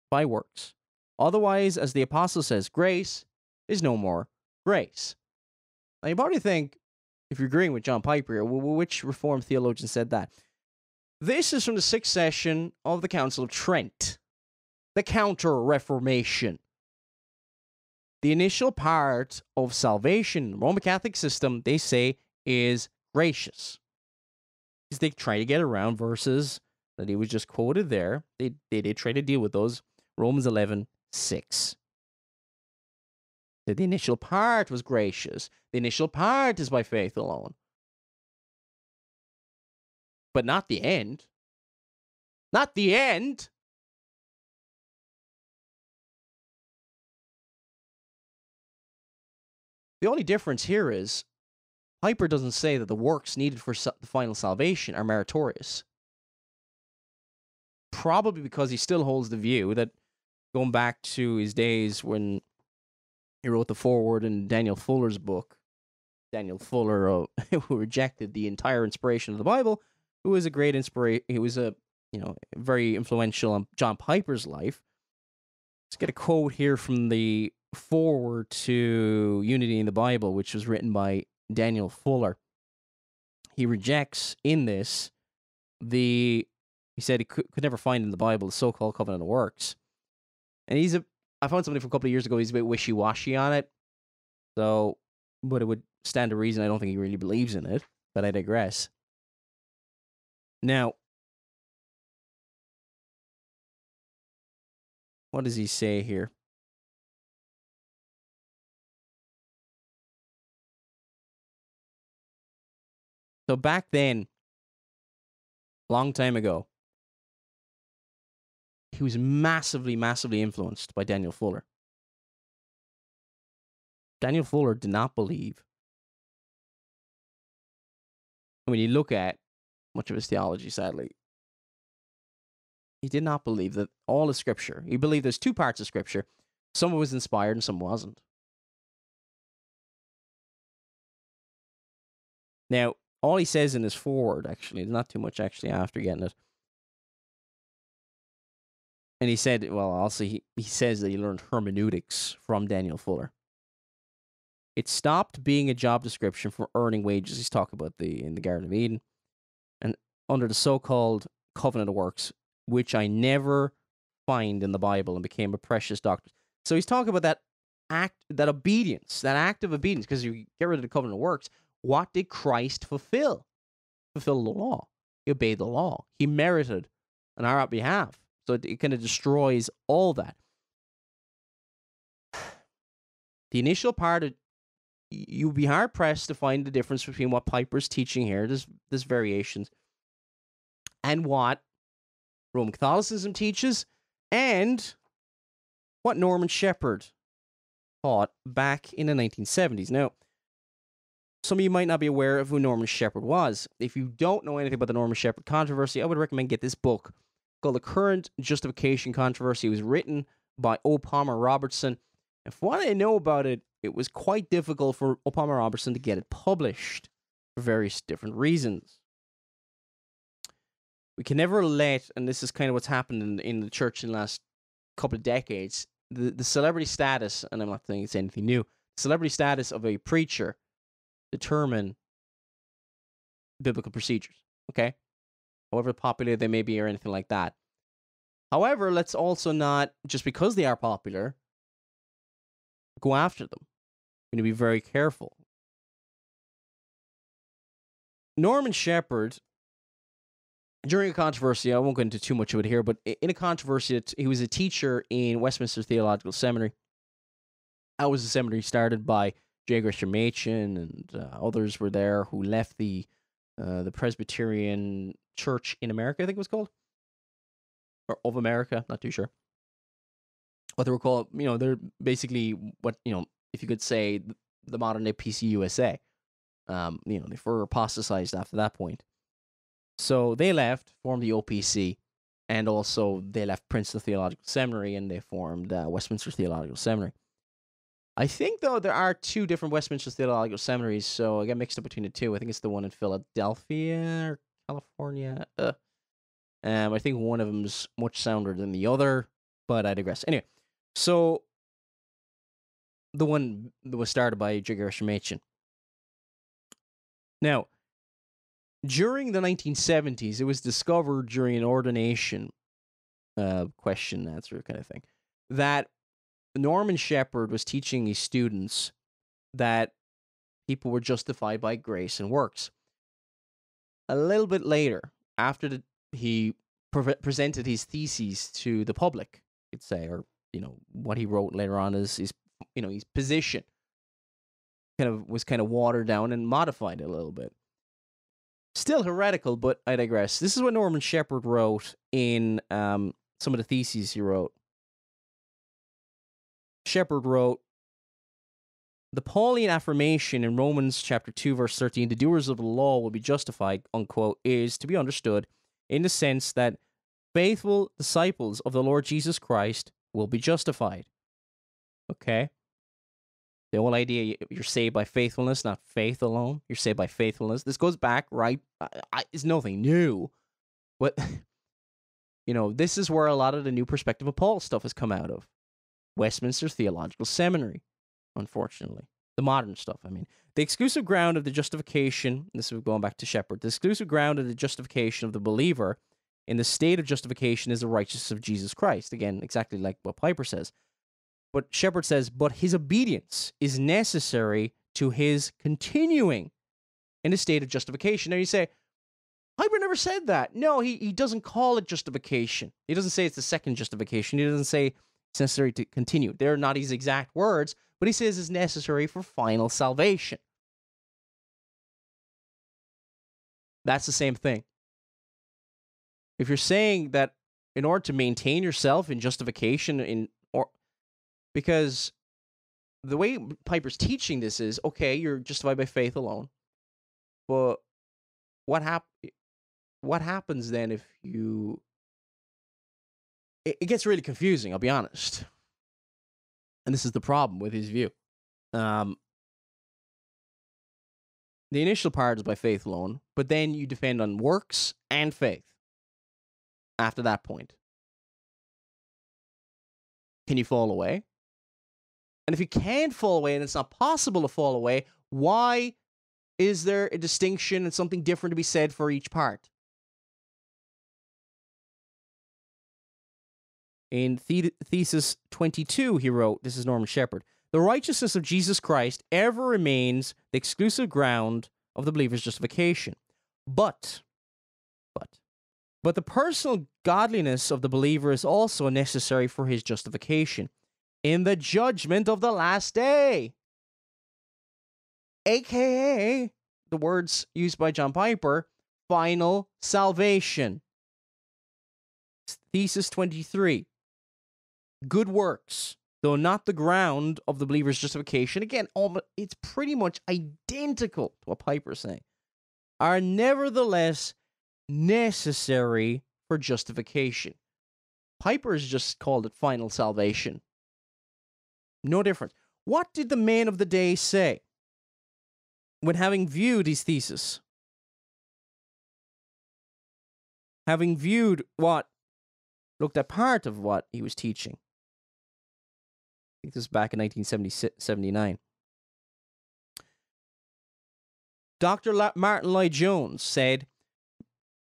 by works. Otherwise, as the apostle says, grace is no more grace. Now you probably think, if you're agreeing with John Piper, which Reformed theologian said that? This is from the 6th session of the Council of Trent, the Counter-Reformation. The initial part of salvation in the Roman Catholic system, they say, is gracious. Because they try to get around verses that he was just quoted there. They did try to deal with those. Romans 11:6. That the initial part was gracious. The initial part is by faith alone. But not the end. Not the end. The only difference here is Piper doesn't say that the works needed for the final salvation are meritorious. Probably because he still holds the view that, going back to his days when he wrote the foreword in Daniel Fuller's book, Daniel Fuller, who rejected the entire inspiration of the Bible, who was a great inspiration, he was a very influential on John Piper's life. Let's get a quote here from the foreword to Unity in the Bible, which was written by Daniel Fuller. He rejects in this he said he could never find in the Bible the so-called covenant of works. And I found something from a couple of years ago, he's a bit wishy-washy on it. So, but it would stand to reason I don't think he really believes in it, but I digress. Now, what does he say here? So back then, a long time ago, he was massively, massively influenced by Daniel Fuller. Daniel Fuller did not believe. When you look at much of his theology, sadly, he did not believe that all is Scripture. He believed there's two parts of Scripture. Some was inspired and some wasn't. Now, all he says in his foreword, actually, there's not too much actually after getting it. And he said, well, also he says that he learned hermeneutics from Daniel Fuller. It stopped being a job description for earning wages. He's talking about in the Garden of Eden. And under the so-called covenant of works, which I never find in the Bible, and became a precious doctrine. So he's talking about that act, that obedience, that act of obedience, because you get rid of the covenant of works. What did Christ fulfill? Fulfill the law. He obeyed the law. He merited on our behalf. So it kind of destroys all that. The initial part, you'd be hard-pressed to find the difference between what Piper's teaching here, there's variations, and what Roman Catholicism teaches, and what Norman Shepherd taught back in the 1970s. Now, some of you might not be aware of who Norman Shepherd was. If you don't know anything about the Norman Shepherd controversy, I would recommend get this book called The Current Justification Controversy. It was written by O. Palmer Robertson. And from what I know about it, it was quite difficult for O. Palmer Robertson to get it published for various different reasons. We can never let, and this is kind of what's happened in the church in the last couple of decades, the celebrity status, and I'm not saying it's anything new, celebrity status of a preacher determine biblical procedures, okay? However popular they may be or anything like that. However, let's also not, just because they are popular, go after them. We need to be very careful. Norman Shepherd, during a controversy, I won't go into too much of it here, but in a controversy, he was a teacher in Westminster Theological Seminary. That was a seminary started by J. Gresham Machen, and others were there who left the Presbyterian Church in America, I think it was called, or of America, not too sure. What they were called, they're basically what, if you could say, the modern day PCUSA. They were apostatized after that point. So they left, formed the OPC, and also they left Princeton Theological Seminary, and they formed Westminster Theological Seminary. I think, though, there are two different Westminster Theological Seminaries, so I got mixed up between the two. I think it's the one in Philadelphia or California. I think one of them's much sounder than the other, but I digress. Anyway, so the one that was started by J. Gresham Machen. Now, during the 1970s, it was discovered during an ordination question and answer kind of thing that Norman Shepherd was teaching his students that people were justified by grace and works. A little bit later, after he presented his theses to the public, you'd say, or what he wrote later on is his position was kind of watered down and modified a little bit. Still heretical, but I digress. This is what Norman Shepherd wrote in some of the theses he wrote. Shepherd wrote, "The Pauline affirmation in Romans chapter 2, verse 13, the doers of the law will be justified, unquote, is to be understood in the sense that faithful disciples of the Lord Jesus Christ will be justified." Okay? The whole idea, you're saved by faithfulness, not faith alone. You're saved by faithfulness. This goes back, right? It's nothing new. But, this is where a lot of the new perspective of Paul stuff has come out of. Westminster Theological Seminary, unfortunately. The modern stuff, I mean. The exclusive ground of the justification, this is going back to Shepherd, the exclusive ground of the justification of the believer in the state of justification is the righteousness of Jesus Christ. Again, exactly like what Piper says. But Shepherd says, but his obedience is necessary to his continuing in a state of justification. Now you say, Piper never said that. No, he doesn't call it justification. He doesn't say it's the second justification. He doesn't say it's necessary to continue. They're not his exact words, but he says it's necessary for final salvation. That's the same thing. If you're saying that in order to maintain yourself in justification, because the way Piper's teaching this is, okay, you're justified by faith alone, but what happens then if you... It gets really confusing, I'll be honest. And this is the problem with his view. The initial part is by faith alone, but then you depend on works and faith after that point. Can you fall away? And if you can't fall away and it's not possible to fall away, why is there a distinction and something different to be said for each part? In Thesis 22, he wrote, this is Norman Shepherd, the righteousness of Jesus Christ ever remains the exclusive ground of the believer's justification. But the personal godliness of the believer is also necessary for his justification in the judgment of the last day. AKA, the words used by John Piper, final salvation. Thesis 23. Good works though not the ground of the believer's justification, again, it's pretty much identical to what Piper's saying, are nevertheless necessary for justification. Piper's just called it final salvation. No difference. What did the man of the day say when having viewed his thesis? Having viewed looked at part of what he was teaching. I think this was back in 1979. Dr. Martin Lloyd-Jones said,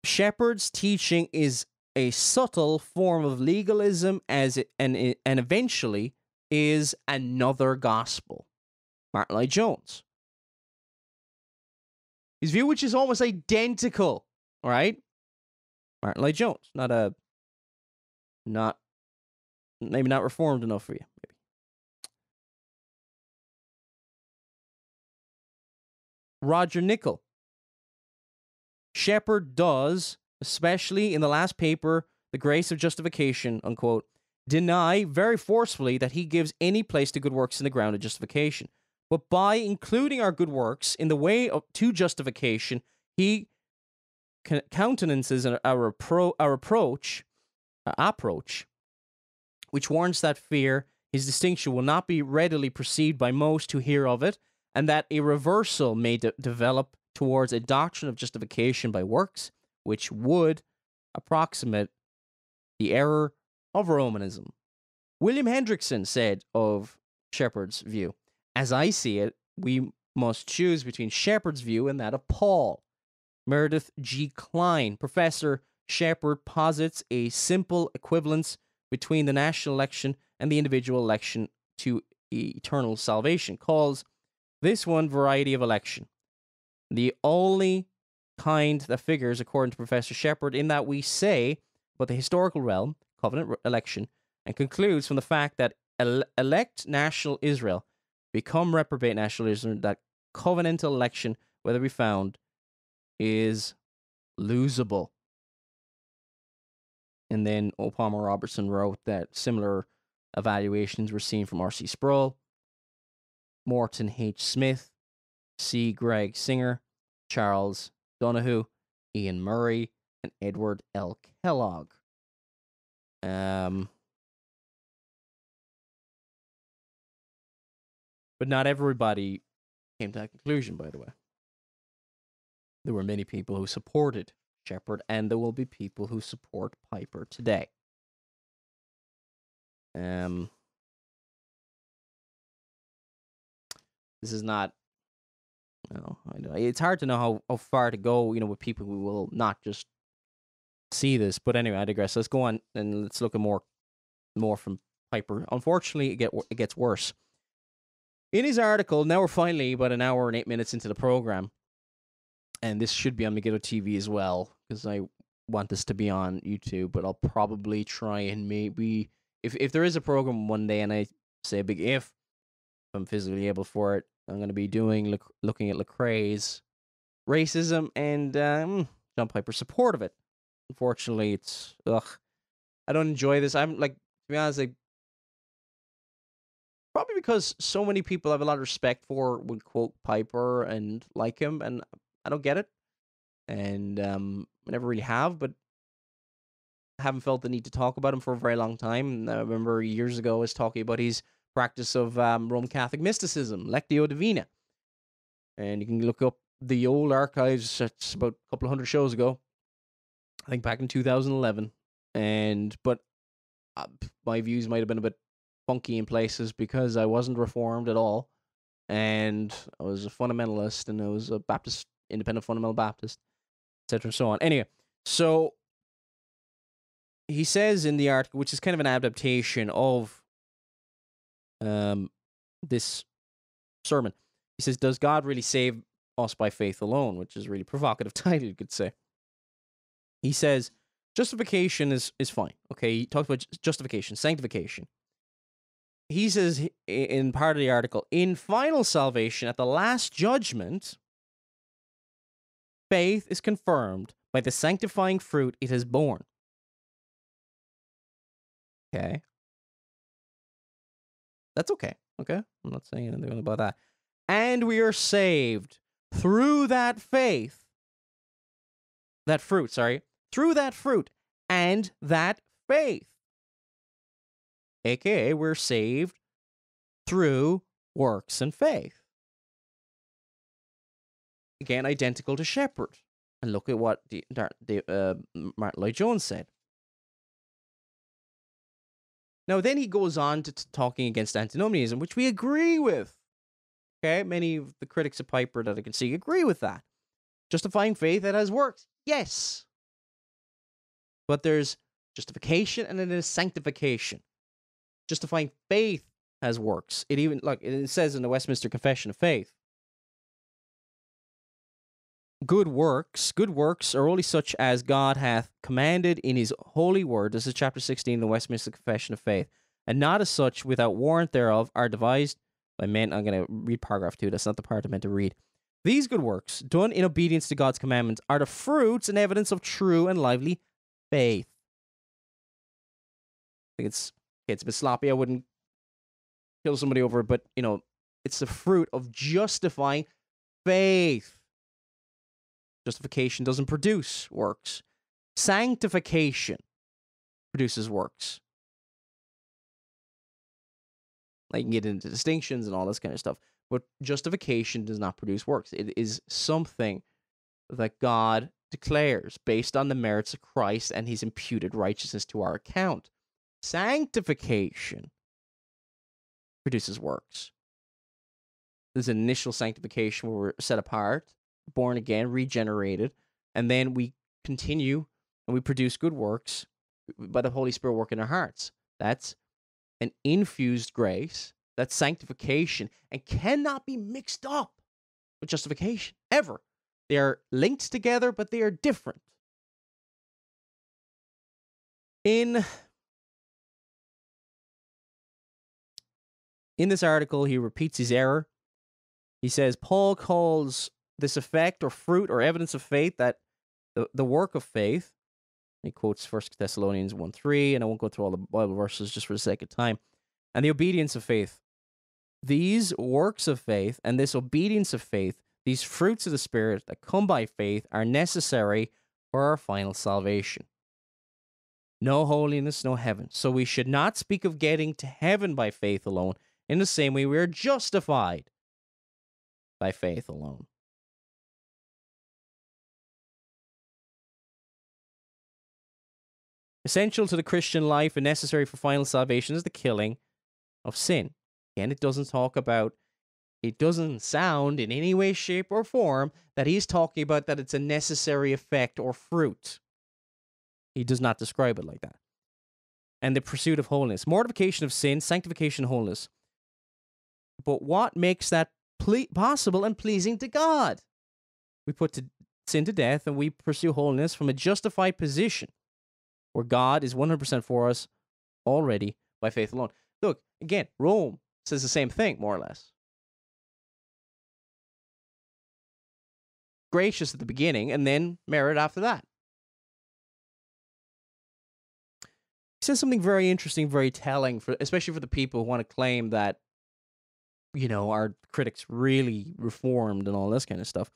Shepard's teaching is a subtle form of legalism and eventually is another gospel. Martin Lloyd-Jones. His view, which is almost identical, all right? Martin Lloyd-Jones, maybe not reformed enough for you, maybe. Roger Nickel. Shepard does, especially in the last paper, The Grace of Justification, unquote, deny very forcefully that he gives any place to good works in the ground of justification. But by including our good works in the way to justification, he countenances our approach, which warrants that fear his distinction will not be readily perceived by most who hear of it, and that a reversal may develop towards a doctrine of justification by works, which would approximate the error of Romanism. William Hendrickson said of Shepard's view, as I see it, we must choose between Shepard's view and that of Paul. Meredith G. Klein, Professor Shepard, posits a simple equivalence between the national election and the individual election to eternal salvation, calls this one variety of election, the only kind that figures, according to Professor Shepard, in that we say about the historical realm, covenant election, and concludes from the fact that elect national Israel become reprobate national Israel, that covenantal election, whether we found, is losable. And then O. Palmer Robertson wrote that similar evaluations were seen from R.C. Sproul, Morton H. Smith, C. Greg Singer, Charles Donahue, Ian Murray, and Edward L. Kellogg. But not everybody came to that conclusion, by the way. There were many people who supported Shepard, and there will be people who support Piper today. This is not, it's hard to know how far to go, with people who will not just see this. But anyway, I digress. Let's go on and let's look at more from Piper. Unfortunately, it gets worse. In his article, now we're finally about an hour and 8 minutes into the program, and this should be on Megiddo TV as well, because I want this to be on YouTube, but I'll probably try and maybe, if there is a program one day, and I say a big if I'm physically able for it, I'm going to be looking at Lecrae's racism and John Piper's support of it. Unfortunately, it's, I don't enjoy this. I'm to be honest, probably because so many people I have a lot of respect for would quote Piper and like him, and I don't get it. And I never really have, but I haven't felt the need to talk about him for a very long time. And I remember years ago I was talking about his practice of Roman Catholic mysticism, Lectio Divina. And you can look up the old archives. It's about a couple of hundred shows ago. I think back in 2011. But my views might have been a bit funky in places because I wasn't Reformed at all. And I was a fundamentalist, and I was a Baptist, independent fundamental Baptist, etc. and so on. Anyway, so he says in the article, which is kind of an adaptation of this sermon, he says, does God really save us by faith alone? Which is a really provocative title, you could say. He says, justification is fine. Okay, he talks about justification, sanctification. He says in part of the article, in final salvation, at the last judgment, faith is confirmed by the sanctifying fruit it has borne. Okay. That's okay. Okay? I'm not saying anything about that. And we are saved through that faith. That fruit, sorry. Through that fruit and that faith. AKA, we're saved through works and faith. Again, identical to shepherd. And look at what Martin Lloyd-Jones said. Now, then he goes on to talking against antinomianism, which we agree with. Okay, many of the critics of Piper that I can see agree with that. Justifying faith that has works, yes. But there's justification and then there's sanctification. Justifying faith has works. It says in the Westminster Confession of Faith, good works are only such as God hath commanded in his holy word. This is chapter 16 of the Westminster Confession of Faith. And not as such, without warrant thereof, are devised by men. I'm going to read paragraph 2. That's not the part I meant to read. These good works, done in obedience to God's commandments, are the fruits and evidence of true and lively faith. I think it's a bit sloppy. I wouldn't kill somebody over it, but, it's the fruit of justifying faith. Justification doesn't produce works. Sanctification produces works. I can get into distinctions and all this kind of stuff, but justification does not produce works. It is something that God declares based on the merits of Christ and his imputed righteousness to our account. Sanctification produces works. There's an initial sanctification where we're set apart, born again, regenerated, and then we continue and we produce good works by the Holy Spirit working in our hearts. That's an infused grace. That's sanctification and cannot be mixed up with justification, ever. They are linked together, but they are different. In this article, he repeats his error. He says, Paul calls this effect or fruit or evidence of faith that the work of faith. He quotes 1 Thessalonians 1:3, and I won't go through all the Bible verses just for the sake of time. And the obedience of faith. These works of faith and this obedience of faith, these fruits of the Spirit that come by faith, are necessary for our final salvation. No holiness, no heaven. So we should not speak of getting to heaven by faith alone. In the same way, we are justified by faith alone. Essential to the Christian life and necessary for final salvation is the killing of sin. Again, it doesn't sound in any way, shape, or form that he's talking about that it's a necessary effect or fruit. He does not describe it like that. And the pursuit of holiness. Mortification of sin, sanctification, holiness. But what makes that possible and pleasing to God? We put sin to death and we pursue holiness from a justified position where God is 100% for us already by faith alone. Look, again, Rome says the same thing, more or less. Gracious at the beginning and then merit after that. He says something very interesting, very telling, especially for the people who want to claim that, our critics really reformed and all this kind of stuff.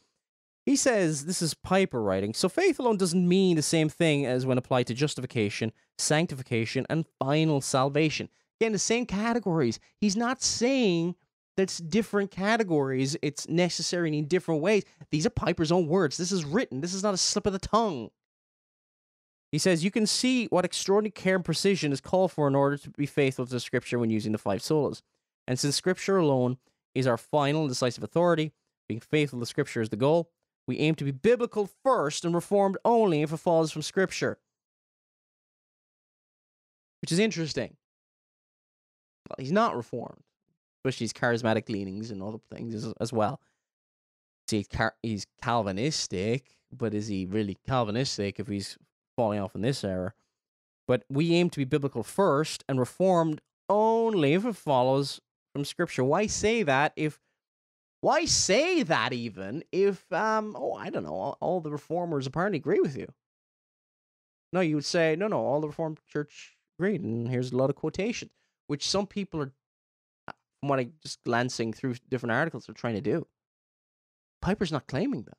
He says, this is Piper writing, so faith alone doesn't mean the same thing as when applied to justification, sanctification, and final salvation. Again, the same categories. He's not saying that's different categories. It's necessary in different ways. These are Piper's own words. This is written. This is not a slip of the tongue. He says, you can see what extraordinary care and precision is called for in order to be faithful to the Scripture when using the 5 solas. And since Scripture alone is our final and decisive authority, being faithful to Scripture is the goal, we aim to be biblical first and reformed only if it follows from Scripture. Which is interesting. Well, he's not reformed, especially his charismatic leanings and other things as well. See, he's Calvinistic, but is he really Calvinistic if he's falling off in this era? But we aim to be biblical first and reformed only if it follows from Scripture. Why say that if I don't know, all the reformers apparently agree with you? No, you would say, no, all the Reformed Church agreed, and here's a lot of quotations, which some people from what I just glancing through different articles they're trying to do. Piper's not claiming that.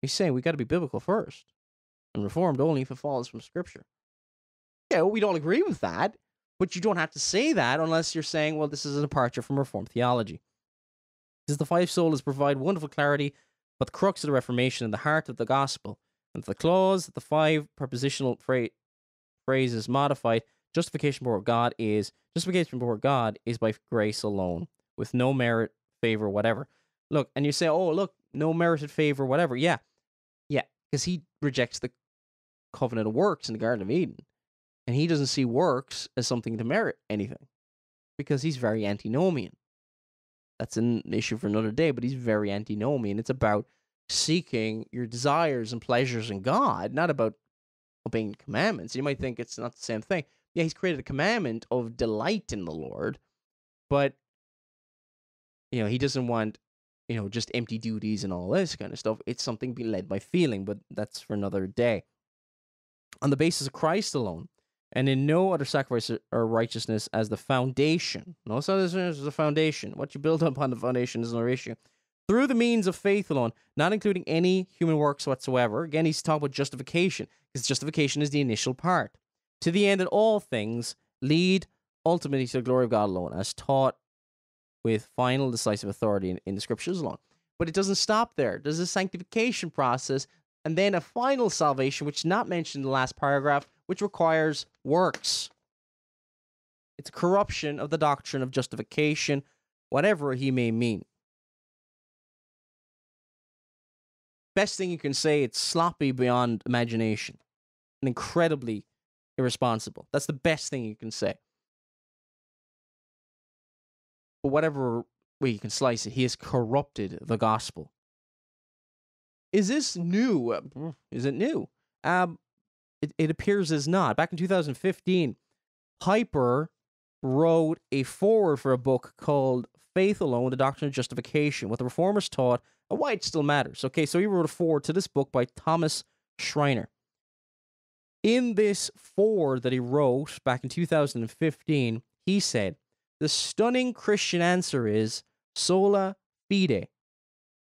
He's saying we got to be biblical first and reformed only if it follows from Scripture. Yeah, well, we don't agree with that, but you don't have to say that unless you're saying, well, this is a departure from Reformed theology. Because the five solas provide wonderful clarity, but the crux of the Reformation and the heart of the gospel, and the clause that the five prepositional phrases modified, justification before God is by grace alone, with no merit, favor, whatever. Look, and you say, oh, look, no merited favor, whatever. Yeah, because he rejects the covenant of works in the Garden of Eden. And he doesn't see works as something to merit anything, because he's very antinomian. That's an issue for another day, but he's very antinomian. It's about seeking your desires and pleasures in God, not about obeying commandments. You might think it's not the same thing. Yeah, he's created a commandment of delight in the Lord, but, he doesn't want, just empty duties and all this kind of stuff. It's something being led by feeling, but that's for another day. On the basis of Christ alone, and in no other sacrifice or righteousness as the foundation. No such as the foundation. What you build upon the foundation is another issue. Through the means of faith alone, not including any human works whatsoever. Again, he's talking about justification, because justification is the initial part. To the end that all things lead ultimately to the glory of God alone, as taught with final decisive authority in the Scriptures alone. But it doesn't stop there. There's a sanctification process, and then a final salvation, which is not mentioned in the last paragraph, which requires works. It's a corruption of the doctrine of justification, whatever he may mean. Best thing you can say, it's sloppy beyond imagination and incredibly irresponsible. That's the best thing you can say. But whatever way you can slice it, he has corrupted the gospel. Is this new? Is it new? It appears as not. Back in 2015, Piper wrote a foreword for a book called Faith Alone, The Doctrine of Justification, what the Reformers taught, and why it still matters. Okay, so he wrote a foreword to this book by Thomas Schreiner. In this foreword that he wrote back in 2015, he said, the stunning Christian answer is sola fide,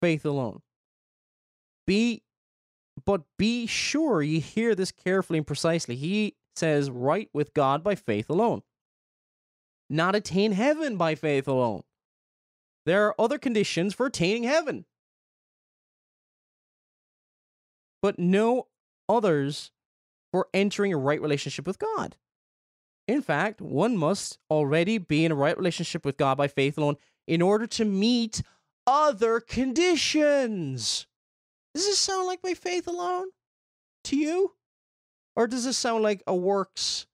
faith alone. But be sure you hear this carefully and precisely. He says, right with God by faith alone. Not attain heaven by faith alone. There are other conditions for attaining heaven, but no others for entering a right relationship with God. In fact, one must already be in a right relationship with God by faith alone in order to meet other conditions. Does this sound like by faith alone to you? Or does this sound like a works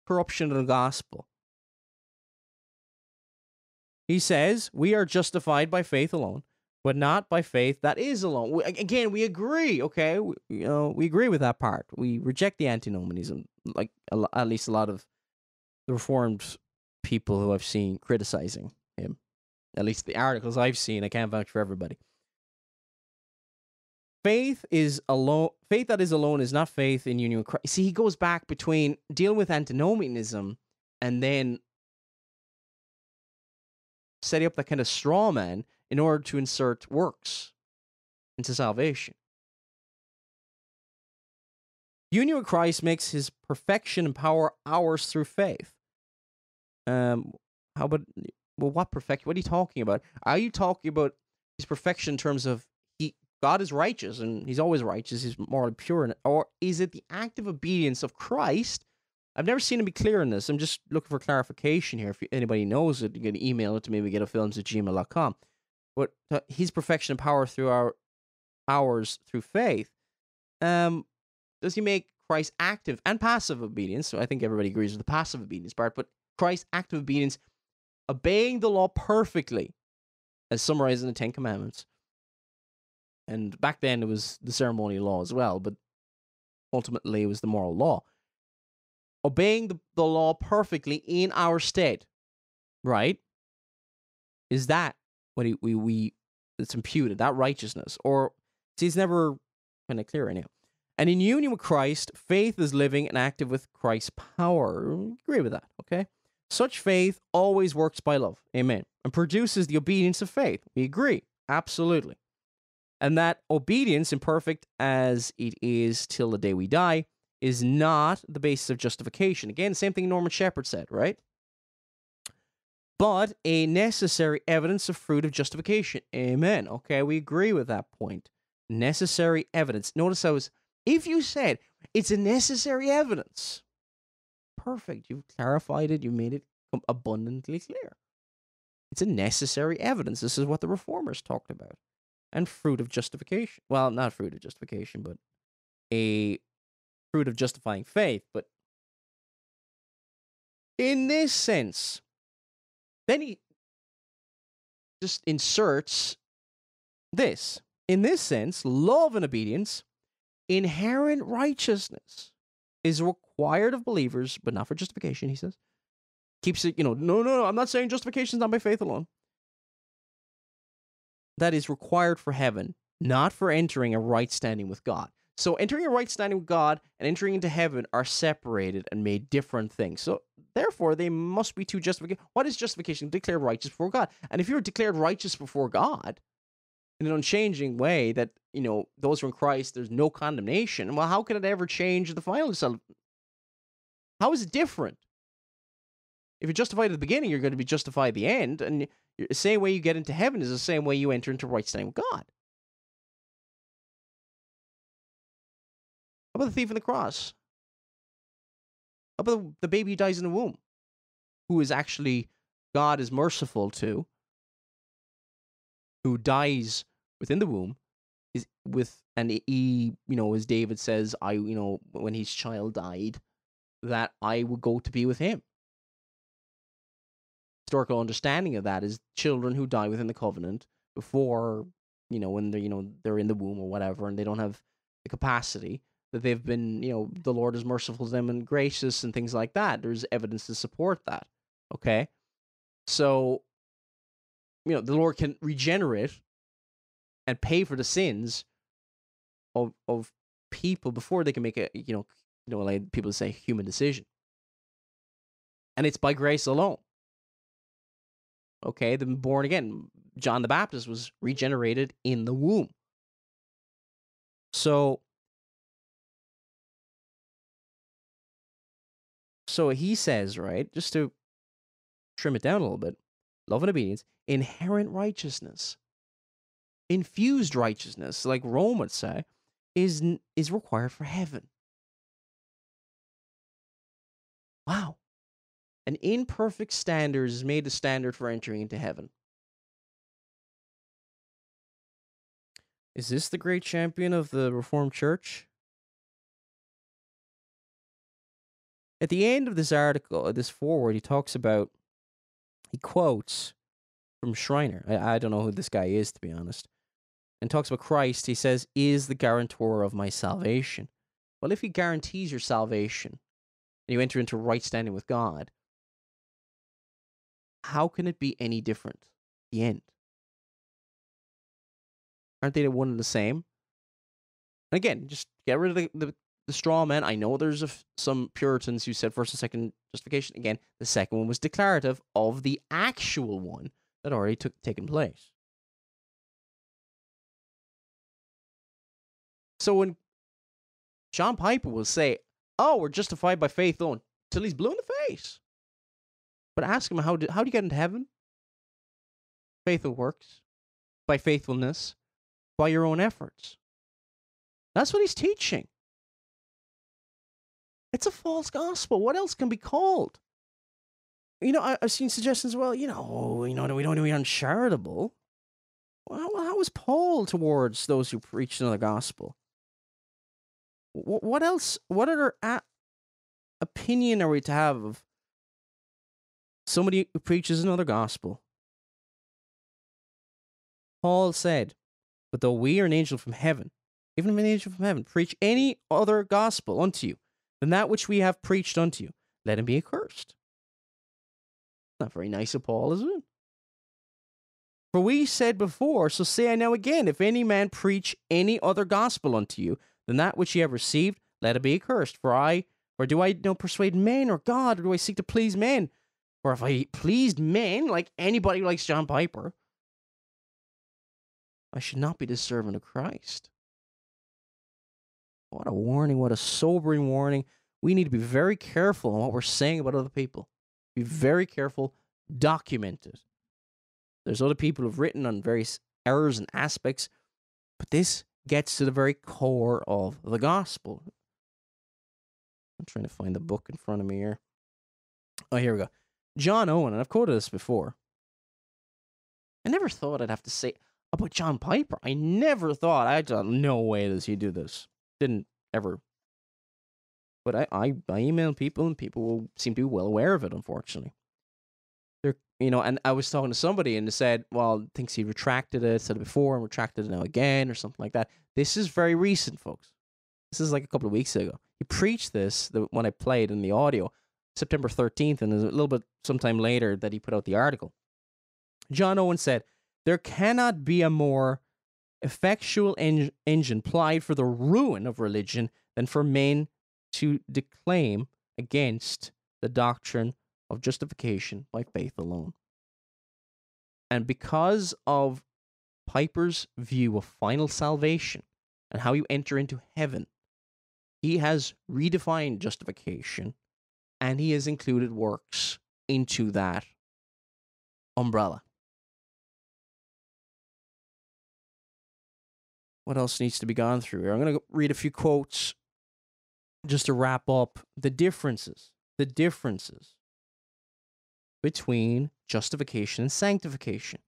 corruption of the gospel? He says, we are justified by faith alone, but not by faith that is alone. Again, we agree, okay? We agree with that part. We reject the antinomianism, like at least a lot of the Reformed people who I've seen criticizing him. At least the articles I've seen, I can't vouch for everybody. Faith that is alone is not faith in union with Christ. See, he goes back between dealing with antinomianism and then setting up that kind of straw man in order to insert works into salvation. Union with Christ makes his perfection and power ours through faith. What perfection? What are you talking about? Are you talking about his perfection in terms of God is righteous, and he's always righteous, he's morally pure, or is it the active obedience of Christ? I've never seen him be clear on this. I'm just looking for clarification here. If anybody knows it, you can email it to me, MEGIDDOFilms@gmail.com. But his perfection and power through ours through faith, does he make Christ active and passive obedience? So I think everybody agrees with the passive obedience part, but Christ's active obedience, obeying the law perfectly, as summarized in the Ten Commandments. And back then it was the ceremonial law as well, but ultimately it was the moral law. Obeying the law perfectly in our stead, right? Is that what it's imputed, that righteousness? Or, see, it's never kind of clear anyhow. And in union with Christ, faith is living and active with Christ's power. Agree with that, okay? Such faith always works by love. Amen. And produces the obedience of faith. We agree. Absolutely. And that obedience, imperfect as it is till the day we die, is not the basis of justification. Again, same thing Norman Shepherd said, right? But a necessary evidence of fruit of justification. Amen. Okay, we agree with that point. Necessary evidence. Notice if you said it's a necessary evidence, perfect. You've clarified it. You made it abundantly clear. It's a necessary evidence. This is what the Reformers talked about. And fruit of justification. Well, not fruit of justification, but a fruit of justifying faith. But in this sense, then he just inserts this. In this sense, love and obedience, inherent righteousness is required of believers, but not for justification, he says. Keeps it, no, I'm not saying justification is not by faith alone. That is required for heaven, not for entering a right standing with God. So entering a right standing with God and entering into heaven are separated and made different things. So therefore, they must be two justification. What is justification? Declared righteous before God. And if you're declared righteous before God in an unchanging way that, those who are in Christ, there's no condemnation, well, how can it ever change the final result? How is it different? If you're justified at the beginning, you're going to be justified at the end. And the same way you get into heaven is the same way you enter into right standing with God. How about the thief on the cross? How about the baby who dies in the womb? Who is actually, God is merciful to, who dies within the womb, and he, as David says, when his child died, that I would go to be with him. Historical understanding of that is children who die within the covenant before, when they're in the womb or whatever, and they don't have the capacity, that they've been, the Lord is merciful to them and gracious and things like that. There's evidence to support that. Okay? So, the Lord can regenerate and pay for the sins of people before they can make a, like people say, human decision. And it's by grace alone. Okay, they've been born again. John the Baptist was regenerated in the womb. So he says, right, just to trim it down a little bit, love and obedience, inherent righteousness, infused righteousness, like Rome would say, is required for heaven. Wow. An imperfect standard is made the standard for entering into heaven. Is this the great champion of the Reformed Church? At the end of this article, this foreword, he quotes from Schreiner. I don't know who this guy is, to be honest. And talks about Christ. He says, is the guarantor of my salvation. Well, if he guarantees your salvation, and you enter into right standing with God, how can it be any different? The end. Aren't they one and the same? And again, just get rid of the straw man. I know there's some Puritans who said first and second justification. Again, the second one was declarative of the actual one that already taken place. So when John Piper will say, oh, we're justified by faith alone, till he's blue in the face. But ask him, how do you get into heaven? Faithful works, by faithfulness, by your own efforts. That's what he's teaching. It's a false gospel. What else can be called? I've seen suggestions, we don't be uncharitable. Well, how was Paul towards those who preach another gospel? What else? What other opinion are we to have of somebody who preaches another gospel? Paul said, but though we are an angel from heaven, even if an angel from heaven, preach any other gospel unto you than that which we have preached unto you, let him be accursed. Not very nice of Paul, is it? For we said before, so say I now again, if any man preach any other gospel unto you than that which ye have received, let it be accursed. For do I persuade men or God, or do I seek to please men? or if I pleased men, like anybody who likes John Piper, I should not be the servant of Christ. What a warning, what a sobering warning. We need to be very careful on what we're saying about other people. Be very careful, document it. There's other people who've written on various errors and aspects, but this gets to the very core of the gospel. I'm trying to find the book in front of me here. Oh, here we go. John Owen, and I've quoted this before. I never thought I'd have to say about John Piper. I never thought, I thought, no way does he do this. Didn't ever. But I email people, and people will seem to be well aware of it, unfortunately. They're, and I was talking to somebody, and they said, well, thinks he retracted it, said it before, and retracted it now again, or something like that. This is very recent, folks. This is like a couple of weeks ago. He preached this, when I played in the audio, September 13th, and there's a little bit sometime later that he put out the article. John Owen said, there cannot be a more effectual engine plied for the ruin of religion than for men to declaim against the doctrine of justification by faith alone. And because of Piper's view of final salvation and how you enter into heaven, he has redefined justification, and he has included works into that umbrella. What else needs to be gone through here? I'm going to read a few quotes just to wrap up the differences between justification and sanctification.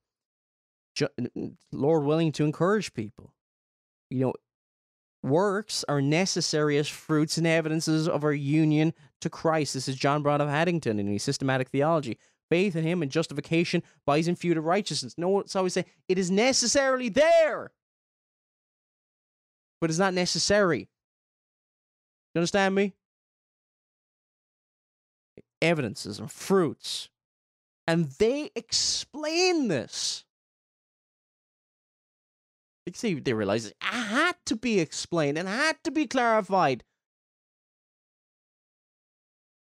Lord willing, to encourage people. Works are necessary as fruits and evidences of our union to Christ. This is John Brown of Haddington in his Systematic Theology. Faith in him and justification by his imputed righteousness. Notice how we say it is necessarily there, but it's not necessary. You understand me? Evidences and fruits. And they explain this. You see, they realize it had to be explained and had to be clarified.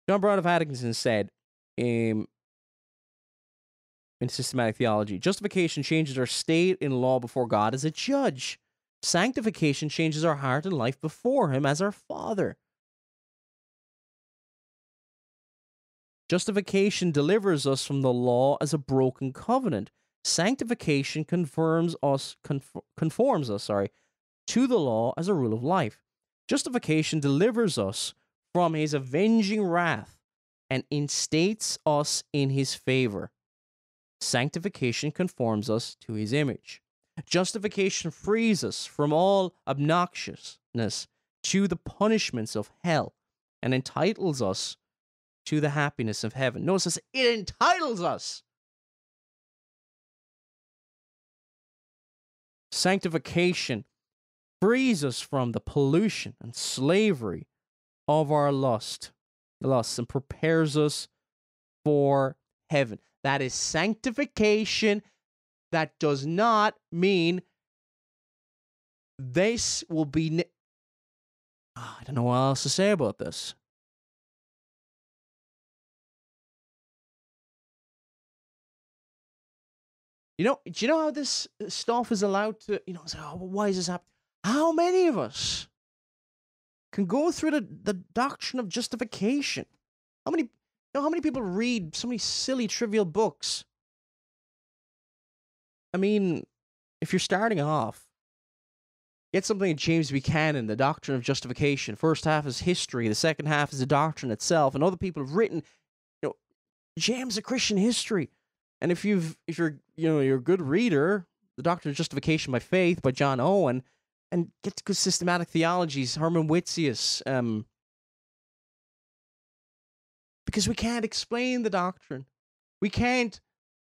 John Brown of Haddington said in Systematic Theology, justification changes our state in law before God as a judge. Sanctification changes our heart and life before him as our Father. Justification delivers us from the law as a broken covenant. Sanctification conforms us to the law as a rule of life. Justification delivers us from his avenging wrath and instates us in his favor. Sanctification conforms us to his image. Justification frees us from all obnoxiousness to the punishments of hell and entitles us to the happiness of heaven. Notice this, it entitles us. Sanctification frees us from the pollution and slavery of our lusts, and prepares us for heaven. That is sanctification. That does not mean this will be... I don't know what else to say about this. Do you know how this stuff is allowed to, say, oh, why is this happening? How many of us can go through the doctrine of justification? How many people read so many silly, trivial books? I mean, if you're starting off, get something like James Buchanan, the doctrine of justification. First half is history, the second half is the doctrine itself, and other people have written, James of Christian history. And if you're a good reader, the Doctrine of Justification by Faith by John Owen, and get to good systematic theologies, Herman Witzius, because we can't explain the doctrine. We can't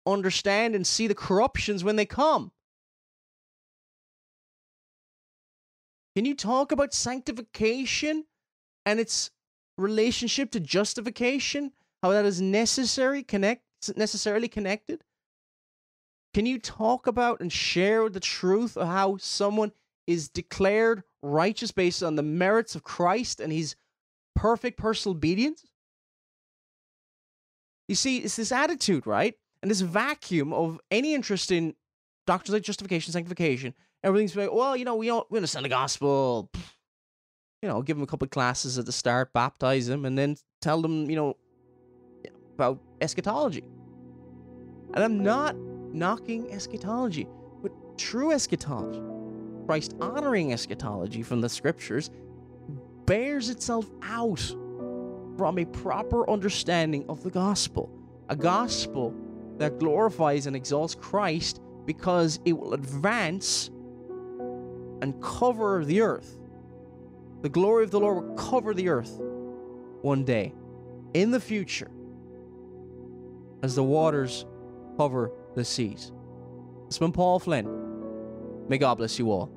understand and see the corruptions when they come. Can you talk about sanctification and its relationship to justification? How that is necessarily connected? Can you talk about and share the truth of how someone is declared righteous based on the merits of Christ and his perfect personal obedience? You see, it's this attitude, right? And this vacuum of any interest in doctrines like justification, sanctification. Everything's like, well, we understand the gospel. Give them a couple of classes at the start, baptize them, and then tell them, about eschatology. And I'm not knocking eschatology, but true eschatology, Christ-honoring eschatology from the scriptures, bears itself out from a proper understanding of the gospel. A gospel that glorifies and exalts Christ because it will advance and cover the earth. The glory of the Lord will cover the earth one day in the future as the waters cover the seas. It's been Paul Flynn. May God bless you all.